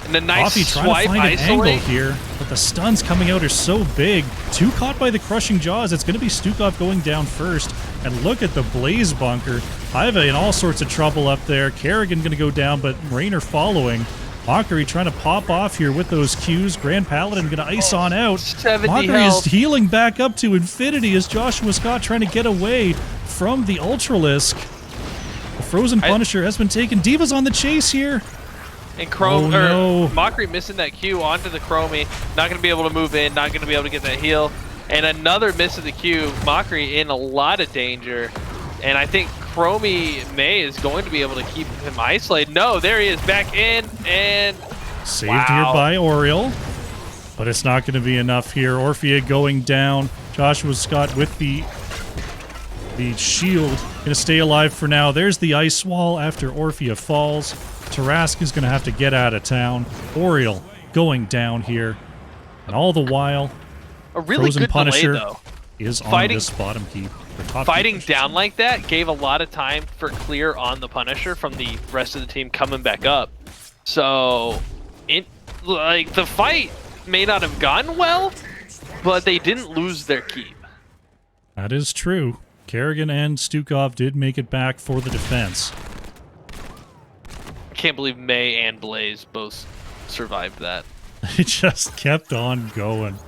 A: And a nice
B: Coffee trying to find an angle here, but the stuns coming out are so big. Two caught by the crushing jaws. It's going to be Stukov going down first. And look at the Blaze Bunker. Iva in all sorts of trouble up there. Kerrigan going to go down, but Raynor following. Mockery trying to pop off here with those Qs. Grand Paladin going to ice on out. Mockery
A: health.
B: is healing back up to infinity as Joshua Scott trying to get away from the Ultralisk. The Frozen Punisher has been taken. Diva's on the chase here.
A: And Mockery missing that Q onto the Chromie. Not going to be able to move in. Not going to be able to get that heal. And another miss of the Q. Mockery in a lot of danger. And I think Chromie May is going to be able to keep him isolated. No, there he is back in. And
B: saved here by Oriole. But it's not going to be enough here. Orphea going down. Joshua Scott with the shield. Going to stay alive for now. There's the ice wall after Orphea falls. Tarask is going to have to get out of town. Oriole going down here. And all the while,
A: a really
B: Frozen
A: good
B: Punisher
A: delay, though.
B: Is on this bottom keep.
A: Fighting down like that gave a lot of time for clear on the Punisher from the rest of the team coming back up. So, the fight may not have gone well, but they didn't lose their keep.
B: That is true. Kerrigan and Stukov did make it back for the defense.
A: I can't believe May and Blaze both survived that.
B: It just kept on going.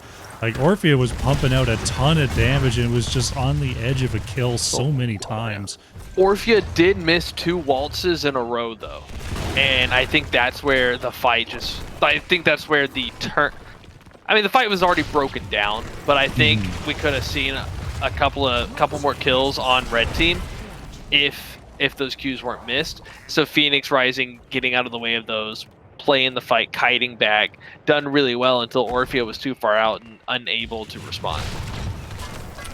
B: Like, Orphea was pumping out a ton of damage and was just on the edge of a kill so many times.
A: Orphea did miss 2 waltzes in a row, though. And I think that's where the fight I think that's where the turn... I mean, the fight was already broken down, but I think we could have seen a couple more kills on red team if those Qs weren't missed. So Phoenix Rising getting out of the way of those, playing the fight, kiting back, done really well until Orphea was too far out and unable to respond.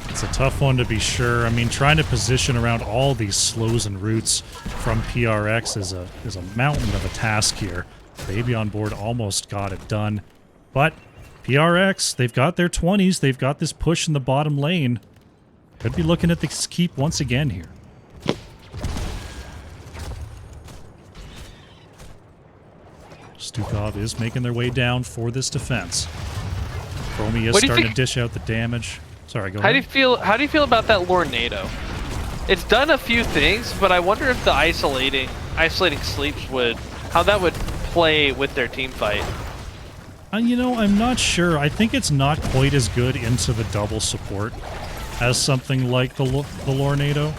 B: It's a tough one to be sure. I mean, trying to position around all these slows and roots from PRX is a mountain of a task here. Baby on board almost got it done. But PRX, they've got their 20s. They've got this push in the bottom lane. Could be looking at this keep once again here. Stukov is making their way down for this defense. Chromie is starting to dish out the damage. Sorry, go ahead.
A: How do you feel about that Lornado? It's done a few things, but I wonder if the isolating sleeps how that would play with their team fight.
B: You know, I'm not sure. I think it's not quite as good into the double support as something like the Lornado,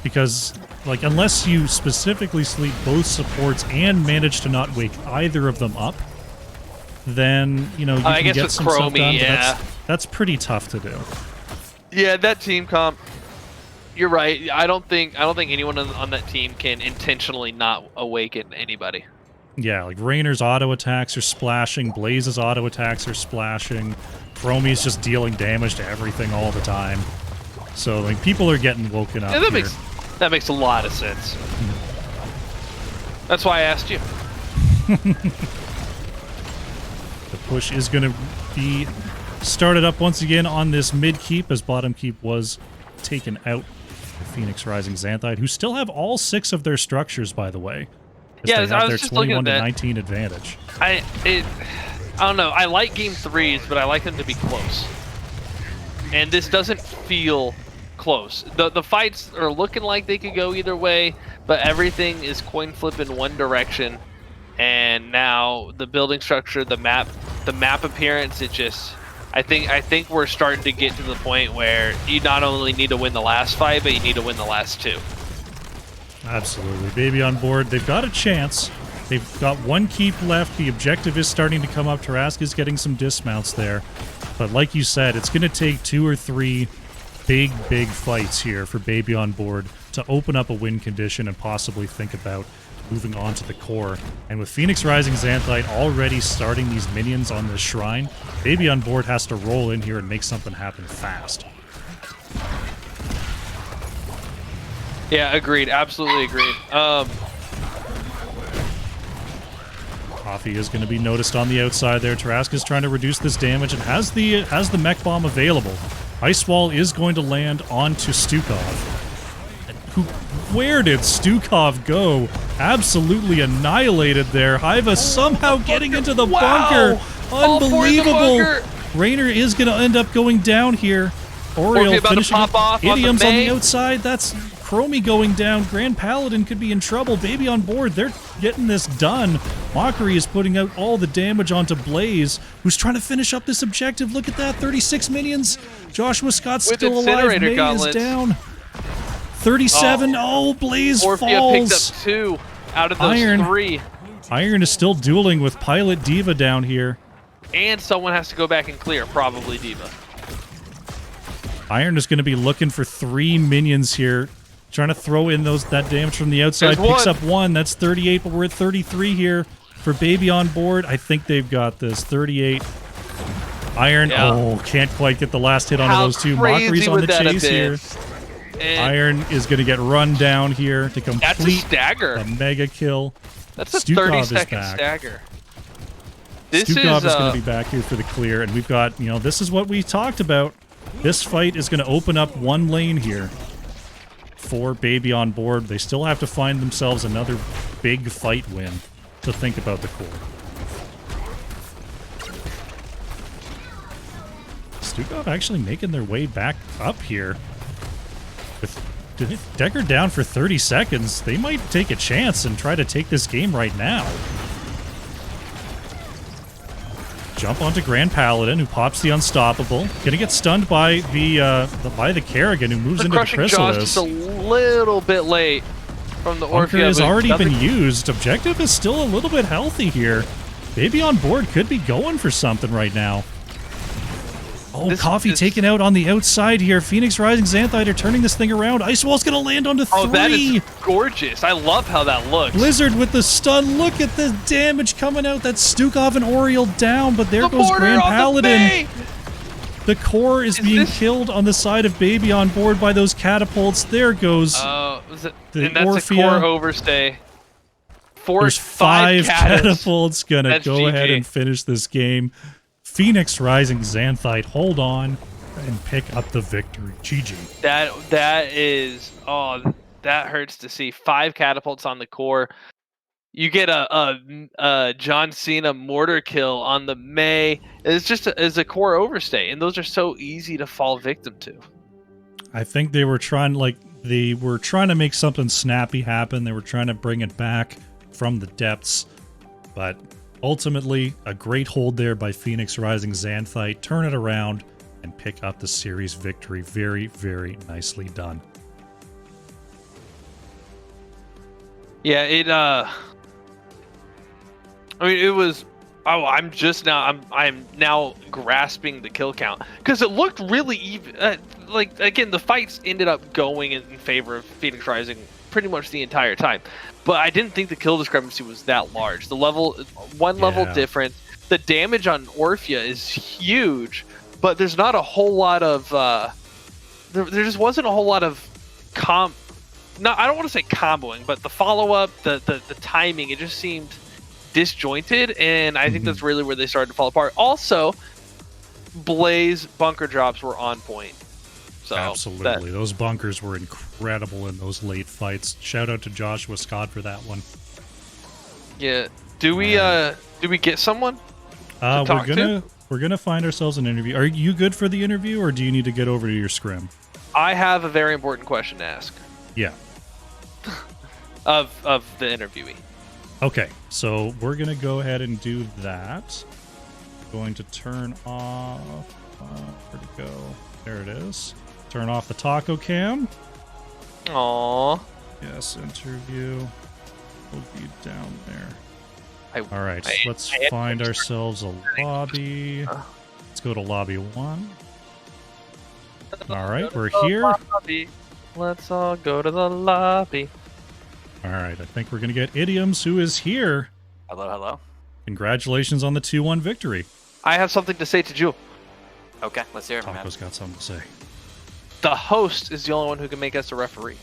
B: because like unless you specifically sleep both supports and manage to not wake either of them up, then you know you can get some stuff done.
A: Yeah.
B: That's pretty tough to do.
A: Yeah, that team comp. You're right. I don't think anyone on that team can intentionally not awaken anybody.
B: Yeah, like Rainer's auto attacks are splashing, Blaze's auto attacks are splashing, Chromie's just dealing damage to everything all the time. So like people are getting woken up.
A: Yeah,
B: here.
A: That makes a lot of sense. That's why I asked you.
B: The push is going to be started up once again on this mid keep, as bottom keep was taken out by Phoenix Rising Xanthite, who still have all 6 of their structures, by the way.
A: Yeah,
B: they have their 21 to 19 advantage.
A: I don't know. I like game 3s, but I like them to be close. And this doesn't feel close. The fights are looking like they could go either way, but everything is coin flip in one direction. And now the building structure, the map appearance, I think we're starting to get to the point where you not only need to win the last fight, but you need to win the last 2.
B: Absolutely. Baby on board. They've got a chance. They've got 1 keep left. The objective is starting to come up. Tarask is getting some dismounts there. But like you said, it's going to take 2 or 3 big fights here for Baby on board to open up a win condition and possibly think about moving on to the core. And with Phoenix Rising Xanthite already starting these minions on this shrine, Baby on board has to roll in here and make something happen fast.
A: Yeah, agreed. Absolutely agreed.
B: Coffee is going to be noticed on the outside there. Tarask is trying to reduce this damage and has the mech bomb available. Ice Wall is going to land onto Stukov. Where did Stukov go? Absolutely annihilated there. Hiva somehow getting into the bunker. Unbelievable. Rainer is going to end up going down here. Oriel finishing up. Idiom's on the outside. That's Chromie going down. Grand Paladin could be in trouble. Baby on board. They're getting this done. Mockery is putting out all the damage onto Blaze, who's trying to finish up this objective. Look at that. 36 minions. Joshua Scott's still alive. May is down. 37. Oh, Blaze
A: Orphea
B: falls.
A: Picked up 2 out of those 3.
B: Iron is still dueling with Pilot Diva down here.
A: And someone has to go back and clear, probably Diva.
B: Iron is going to be looking for 3 minions here. Trying to throw in that damage from the outside. Picks up 1. That's 38, but we're at 33 here for Baby on board. I think they've got this. 38. Iron, can't quite get the last hit onto those 2. Mockery's on the chase here. Iron is going to get run down here to complete a mega kill.
A: That's a 30-second stagger.
B: Stukov is going to be back here for the clear, and we've got, this is what we talked about. This fight is going to open up 1 lane here for Baby on board. They still have to find themselves another big fight win to think about the core. Stukov actually making their way back up here. With Decker down for 30 seconds, they might take a chance and try to take this game right now. Jump onto Grand Paladin, who pops the Unstoppable. Gonna get stunned by the Kerrigan, who moves into the Chrysalis.
A: Just a little bit late from the Orphea.
B: Bunker has already been used. Objective is still a little bit healthy here. Baby on board could be going for something right now. Oh, Coffee taken out on the outside here. Phoenix Rising Xanthite are turning this thing around. Ice Wall's going to land onto 3.
A: Oh, that is gorgeous. I love how that looks.
B: Blizzard with the stun. Look at the damage coming out. That's Stukov and Oriel down, but there goes Grand Paladin. The core is being killed on the side of Baby on board by those catapults. There goes
A: the
B: and
A: that's
B: Orphea.
A: A core overstay.
B: There's 5 catapults. Going to go ahead and finish this game. Phoenix Rising Xanthite, hold on and pick up the victory. GG.
A: That hurts to see. 5 catapults on the core. You get a John Cena mortar kill on the May. It's just a core overstay, and those are so easy to fall victim to.
B: I think they were trying, They were trying to make something snappy happen. They were trying to bring it back from the depths. But ultimately, a great hold there by Phoenix Rising Xanthite. Turn it around and pick up the series victory. Very, very nicely done.
A: Yeah, I mean, it was. Oh, I'm now grasping the kill count because it looked really even. Like again, the fights ended up going in favor of Phoenix Rising pretty much the entire time, but I didn't think the kill discrepancy was that large. The level difference. The damage on Orphea is huge, but there's not a whole lot of. There just wasn't a whole lot of No, I don't want to say comboing, but the follow up, the timing, it just seemed disjointed, and I think that's really where they started to fall apart. Also, Blaze bunker drops were on point. So
B: absolutely, those bunkers were incredible in those late fights. Shout out to Joshua Scott for that one.
A: Yeah, do we get someone?
B: We're gonna find ourselves an interview. Are you good for the interview, or do you need to get over to your scrim?
A: I have a very important question to ask.
B: Yeah.
A: of the interviewee.
B: Okay, so we're going to go ahead and do that. Going to turn off... where'd it go? There it is. Turn off the taco cam.
A: Aww.
B: Yes, interview will be down there. All right, let's find ourselves a lobby. Let's go to lobby 1. All right, we're here.
A: Let's all go to the lobby.
B: All right, I think we're going to get Idioms, who is here.
C: Hello, hello.
B: Congratulations on the 2-1 victory.
A: I have something to say to Jewel.
C: Okay, let's hear it, man.
B: Taco's got something to say.
A: The host is the only one who can make us a referee.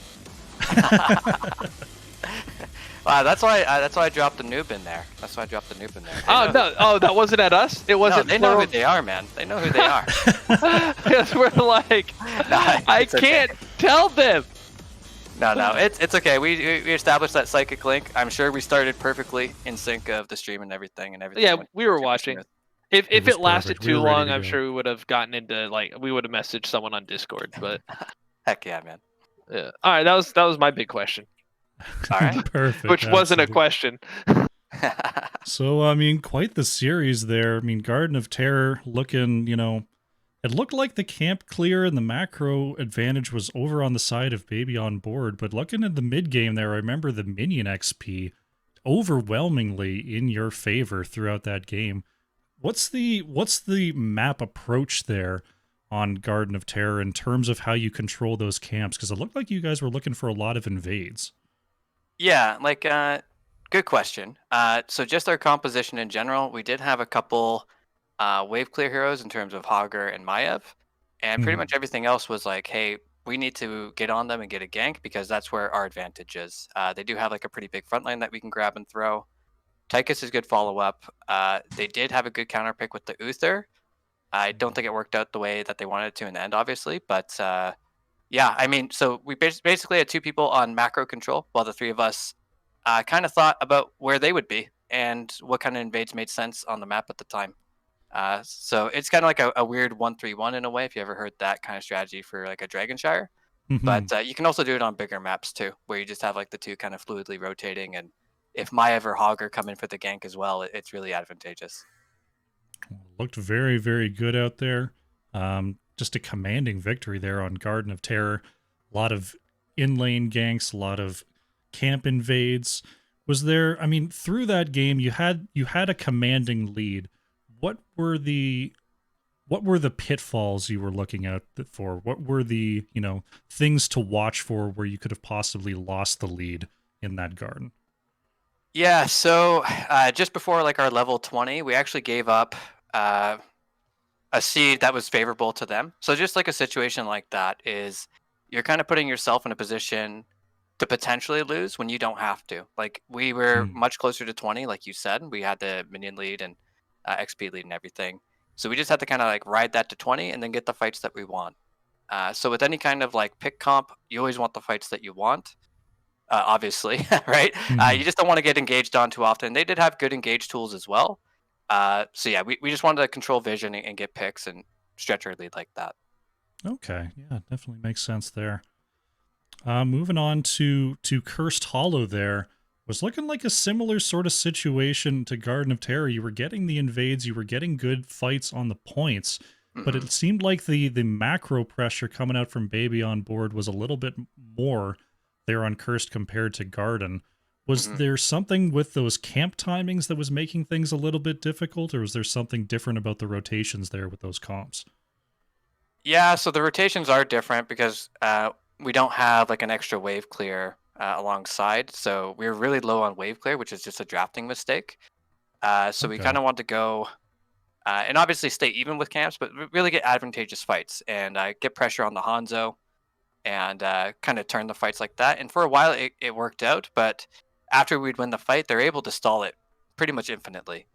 C: Wow, that's why I dropped the noob in there. That's why I dropped the noob in there.
A: Oh, that wasn't at us? It wasn't.
C: No, they know who they are, man. They know who they are.
A: Yes, we're like, I can't tell them.
C: No, it's okay. We established that psychic link. I'm sure we started perfectly in sync of the stream and everything. Yeah,
A: we were watching. If it lasted
B: perfect. We
A: too
B: were ready
A: long,
B: to
A: I'm
B: go.
A: sure we would have gotten into we would have messaged someone on Discord. But
C: heck yeah, man.
A: Yeah. All right, that was my big question.
C: All right.
B: Perfect.
A: Which wasn't a question.
B: So, I mean, quite the series there. I mean, Garden of Terror looking, it looked like the camp clear and the macro advantage was over on the side of Baby on board. But looking at the mid game there, I remember the minion XP overwhelmingly in your favor throughout that game. What's the map approach there on Garden of Terror in terms of how you control those camps? Because it looked like you guys were looking for a lot of invades.
C: Yeah, good question. So just our composition in general, we did have a couple wave clear heroes in terms of Hogger and Maiev, and pretty much everything else was like, hey, we need to get on them and get a gank because that's where our advantage is. They do have a pretty big front line that we can grab and throw. Tychus is good follow-up. They did have a good counter pick with the Uther. I don't think it worked out the way that they wanted it to in the end, obviously, but yeah, I mean, so we basically had 2 people on macro control while the 3 of us kind of thought about where they would be and what kind of invades made sense on the map at the time. So it's kind of like a weird 1-3-1 in a way, if you ever heard that kind of strategy for a Dragonshire. But you can also do it on bigger maps too, where you just have the 2 kind of fluidly rotating, and if Maiev or Hogger come in for the gank as well, it's really advantageous.
B: Looked very, very good out there. Just a commanding victory there on Garden of Terror. A lot of in-lane ganks, a lot of camp invades. Was there, I mean, through that game, you had a commanding lead. What were the pitfalls you were looking out for? What were the, things to watch for where you could have possibly lost the lead in that garden?
C: Yeah, so just before our level 20, we actually gave up a seed that was favorable to them. So just a situation like that is you're kind of putting yourself in a position to potentially lose when you don't have to. We were much closer to 20, like you said. We had the minion lead and XP lead and everything. So we just had to kind of ride that to 20 and then get the fights that we want. So with any kind of pick comp, you always want the fights that you want. Obviously, right? You just don't want to get engaged on too often. They did have good engage tools as well. So yeah, we just wanted to control vision and get picks and stretch our lead like that.
B: Okay, yeah, definitely makes sense there. Moving on to Cursed Hollow there. Was looking like a similar sort of situation to Garden of Terror. You were getting the invades, you were getting good fights on the points, but
C: Mm-hmm.
B: it seemed like the macro pressure coming out from Baby on board was a little bit more there on Cursed compared to Garden. Was
C: Mm-hmm.
B: there something with those camp timings that was making things a little bit difficult, or was there something different about the rotations there with those comps?
C: Yeah, so the rotations are different because we don't have like an extra wave clear alongside. So we're really low on wave clear, which is just a drafting mistake. So we
B: Okay.
C: kind of want to go and obviously stay even with camps, but really get advantageous fights and get pressure on the Hanzo and kind of turn the fights like that. And for a while, it worked out, but after we'd win the fight, they're able to stall it pretty much infinitely,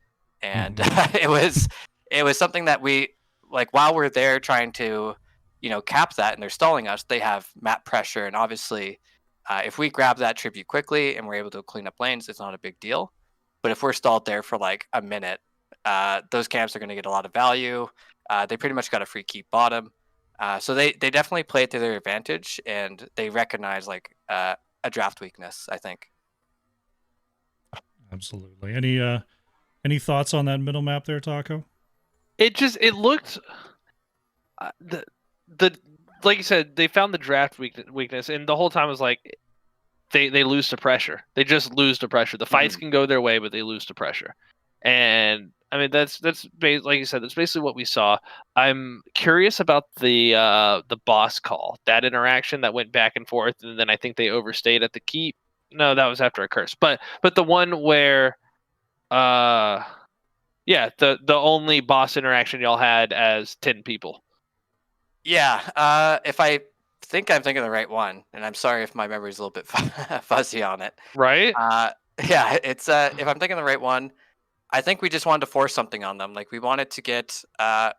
C: and
B: Mhm.
C: it was something that we like while we're there trying to, cap that, and they're stalling us. They have map pressure, and obviously, if we grab that tribute quickly and we're able to clean up lanes, it's not a big deal. But if we're stalled there for like a minute, those camps are going to get a lot of value. They pretty much got a free keep bottom. So they definitely play it to their advantage, and they recognize like a draft weakness, I think.
B: Absolutely. Any thoughts on that middle map there, Taco?
A: It looked the like you said, they found the draft weakness, and the whole time was like they lose to pressure. They just lose to pressure. The fights
C: Mhm.
A: can go their way, but they lose to pressure. And I mean like you said, that's basically what we saw. I'm curious about the boss call, that interaction that went back and forth, and then I think they overstayed at the keep. No, that was after a curse. But the one where yeah, the only boss interaction y'all had as 10 people.
C: Yeah, if I think I'm thinking the right one, and I'm sorry if my memory's a little bit fuzzy on it.
A: Right?
C: Uh, yeah, it's if I'm thinking the right one, I think we just wanted to force something on them. Like we wanted to get our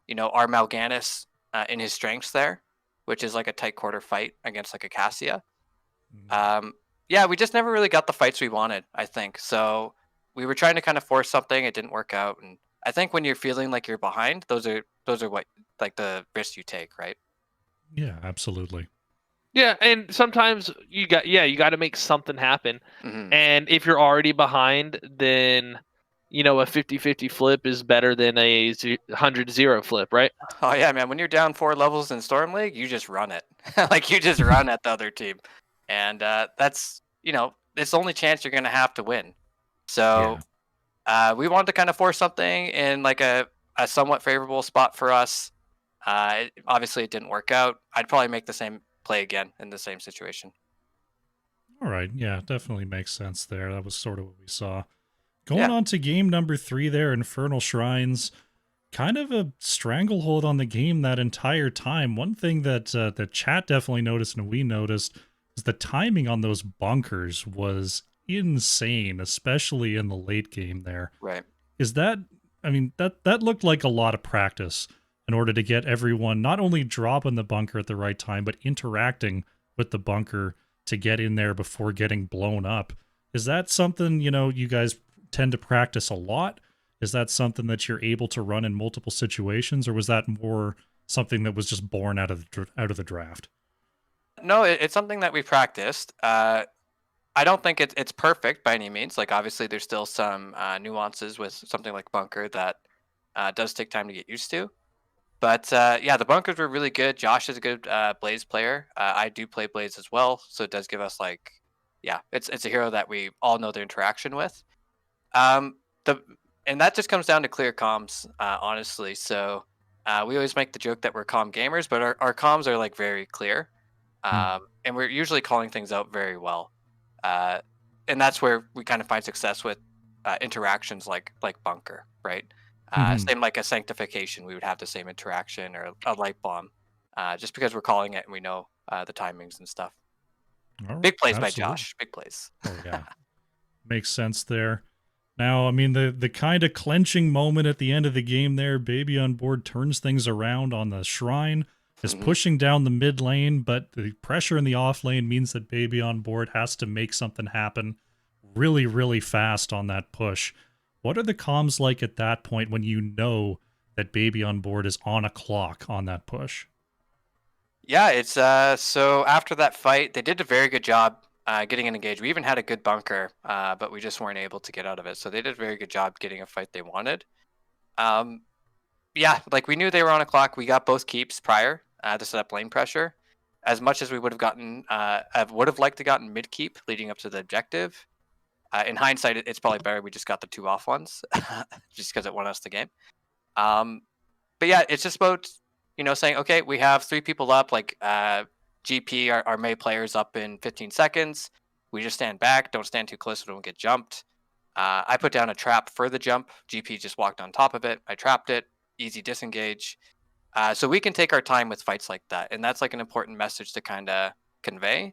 C: Mal'Ganis in his strengths there, which is like a tight quarter fight against like a Cassia. Um, yeah, we just never really got the fights we wanted, I think. So we were trying to kind of force something, it didn't work out, and I think when you're feeling like you're behind, those are what like the risks you take, right?
B: Yeah, absolutely.
A: Yeah, and sometimes you got to make something happen.
C: Hmm.
A: And if you're already behind, then a 50-50 flip is better than a 100-0 flip, right?
C: Oh yeah, man. When you're down 4 levels in Storm League, you just run it. Like you just run at the other team, and that's it's the only chance you're gonna have to win. So
B: Yeah.
C: we wanted to kind of force something in like a somewhat favorable spot for us. Obviously, it didn't work out. I'd probably make the same play again in the same situation.
B: All right. Yeah, definitely makes sense there. That was sort of what we saw. Going
C: Yeah.
B: on to game number 3 there, Infernal Shrines. Kind of a stranglehold on the game that entire time. One thing that the chat definitely noticed and we noticed is the timing on those bunkers was insane, especially in the late game there.
C: Right.
B: Is that, I mean, that looked like a lot of practice in order to get everyone not only dropping the bunker at the right time, but interacting with the bunker to get in there before getting blown up. Is that something, you guys tend to practice a lot? Is that something that you're able to run in multiple situations, or was that more something that was just born out of the draft?
C: No, it's something that we practiced. I don't think it's perfect by any means. Like obviously, there's still some nuances with something like bunker that does take time to get used to. But yeah, the bunkers were really good. Josh is a good Blaze player. I do play Blaze as well, so it does give us like, yeah, it's a hero that we all know the interaction with. Um, the and that just comes down to clear comms, honestly. So we always make the joke that we're calm gamers, but our comms are like very clear, and we're usually calling things out very well. Uh, and that's where we kind of find success with interactions like bunker, right?
B: Mm-hmm.
C: Same like a sanctification, we would have the same interaction or a light bomb, just because we're calling it and we know the timings and stuff.
B: All right,
C: Big plays by
B: absolutely.
C: Josh. Big plays.
B: Oh yeah, makes sense there. Now, I mean, the kind of clenching moment at the end of the game there, Baby on board turns things around on the shrine, is
C: Hmm.
B: pushing down the mid lane, but the pressure in the off lane means that Baby on board has to make something happen really, really fast on that push. What are the comms like at that point when you know that Baby on board is on a clock on that push?
C: Yeah, it's so after that fight, they did a very good job getting engaged. We even had a good bunker, but we just weren't able to get out of it. So they did a very good job getting a fight they wanted. Um, yeah, like we knew they were on a clock. We got both keeps prior to set up lane pressure. As much as we would have gotten, I would have liked to gotten mid keep leading up to the objective. In hindsight, it's probably better we just got the 2 off ones, just because it won us the game. But yeah, it's just about saying, okay, we have 3 people up, like GP, our May players up in 15 seconds. We just stand back, don't stand too close, so don't get jumped. I put down a trap for the jump. GP just walked on top of it. I trapped it. Easy disengage. So we can take our time with fights like that, and that's like an important message to kind of convey.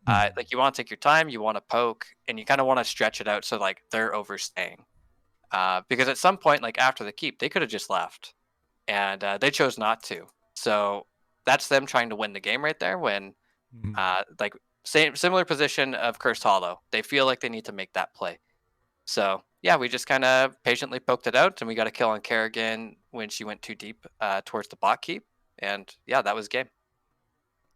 C: Like you want to take your time, you want to poke, and you kind of want to stretch it out so like they're overstaying. Because at some point, like after the keep, they could have just left, and they chose not to. So that's them trying to win the game right there. When like similar position of Cursed Hollow, they feel like they need to make that play. So yeah, we just kind of patiently poked it out, and we got a kill on Kerrigan when she went too deep towards the bot keep, and yeah, that was game.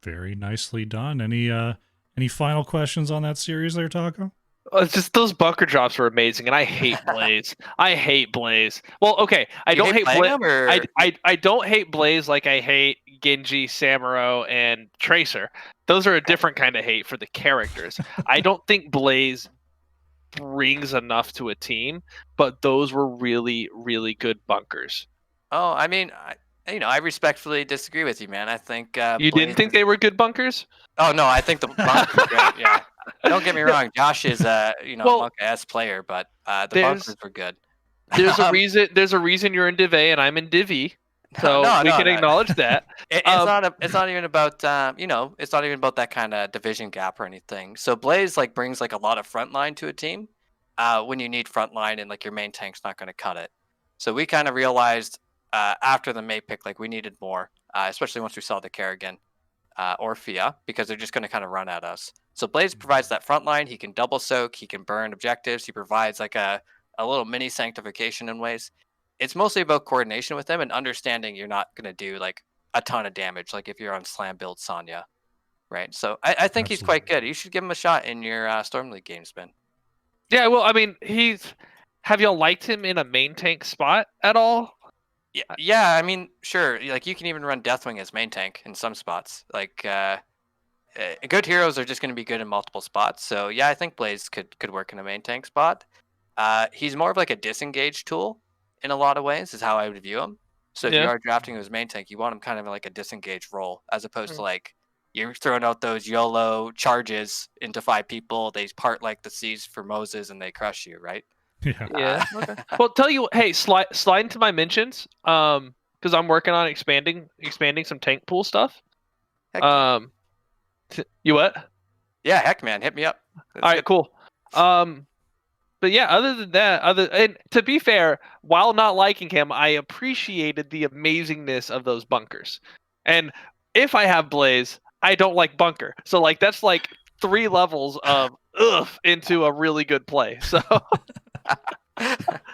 B: Very nicely done. Any final questions on that series there, Taco?
A: It's just those bunker drops were amazing, and I hate Blaze. I hate Blaze. Well, okay, I don't hate Blaze. I don't hate Blaze like I hate Genji, Samuro, and Tracer. Those are a different kind of hate for the characters. I don't think Blaze brings enough to a team, but those were really, really good bunkers.
C: Oh, I mean, I respectfully disagree with you, man. I think
A: you didn't think they were good bunkers?
C: Oh no, I think the bunkers were great. Yeah, don't get me wrong. Josh is Monk S player, but the bunkers were good.
A: There's a reason. There's a reason you're in Div A and I'm in Div E. So we can acknowledge that.
C: It's not even about it's not even about that kind of division gap or anything. So Blaze like brings like a lot of frontline to a team when you need frontline and like your main tank's not going to cut it. So we kind of realized after the May pick like we needed more, especially once we saw the Kerrigan or Fia, because they're just going to kind of run at us. So Blaze provides that frontline. He can double soak. He can burn objectives. He provides like a little mini sanctification in ways. It's mostly about coordination with them and understanding you're not going to do like a ton of damage, like if you're on slam build Sonya, right? So I think he's quite good. You should give him a shot in your Storm League games, Ben.
A: Yeah, well, I mean, have y'all liked him in a main tank spot at all?
C: Yeah. I mean, sure. Like you can even run Deathwing as main tank in some spots. Like good heroes are just going to be good in multiple spots. So yeah, I think Blaze could work in a main tank spot. He's more of like a disengage tool in a lot of ways is how I would view him. So if you are drafting him as main tank, you want him kind of like a disengaged role as opposed to like you're throwing out those YOLO charges into 5 people. They part like the seas for Moses and they crush you, right?
A: Yeah. Okay. Well, tell you, hey, slide into my mentions, because I'm working on expanding some tank pool stuff.
C: Heck
A: you what?
C: Yeah, heck, man, hit me up.
A: That's all right, cool. But yeah, other than that, and to be fair, while not liking him, I appreciated the amazingness of those bunkers. And if I have Blaze, I don't like bunker. So like that's like 3 levels of into a really good play. So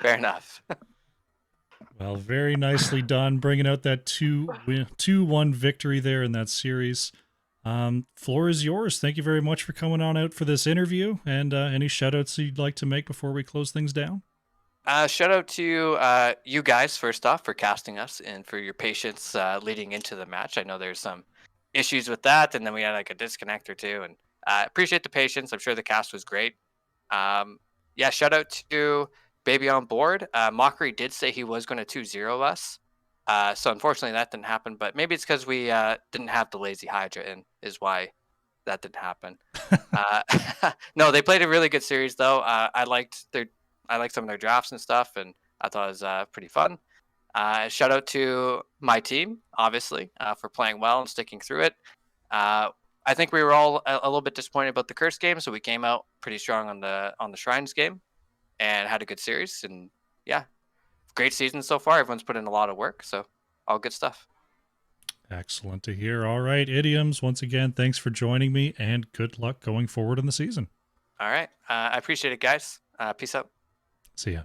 C: fair enough.
B: Well, very nicely done, bringing out that 2-1 victory there in that series. Floor is yours. Thank you very much for coming on out for this interview. And any shout-outs you'd like to make before we close things down?
C: Shout out to you guys, first off, for casting us and for your patience leading into the match. I know there's some issues with that, and then we had like a disconnect or two. And appreciate the patience. I'm sure the cast was great. Yeah, shout out to Baby on Board. Mockery did say he was going to 2-0 us. So unfortunately that didn't happen, but maybe it's because we didn't have the Lazy Hydra in is why that didn't happen. No, they played a really good series though. I liked some of their drafts and stuff, and I thought it was pretty fun. Shout out to my team, obviously, for playing well and sticking through it. I think we were all a little bit disappointed about the Curse game, so we came out pretty strong on the Shrines game and had a good series. And yeah, great season so far. Everyone's put in a lot of work, so all good stuff.
B: Excellent to hear. All right, Idioms, once again, thanks for joining me, and good luck going forward in the season.
C: All right. I appreciate it, guys. Peace out.
B: See ya.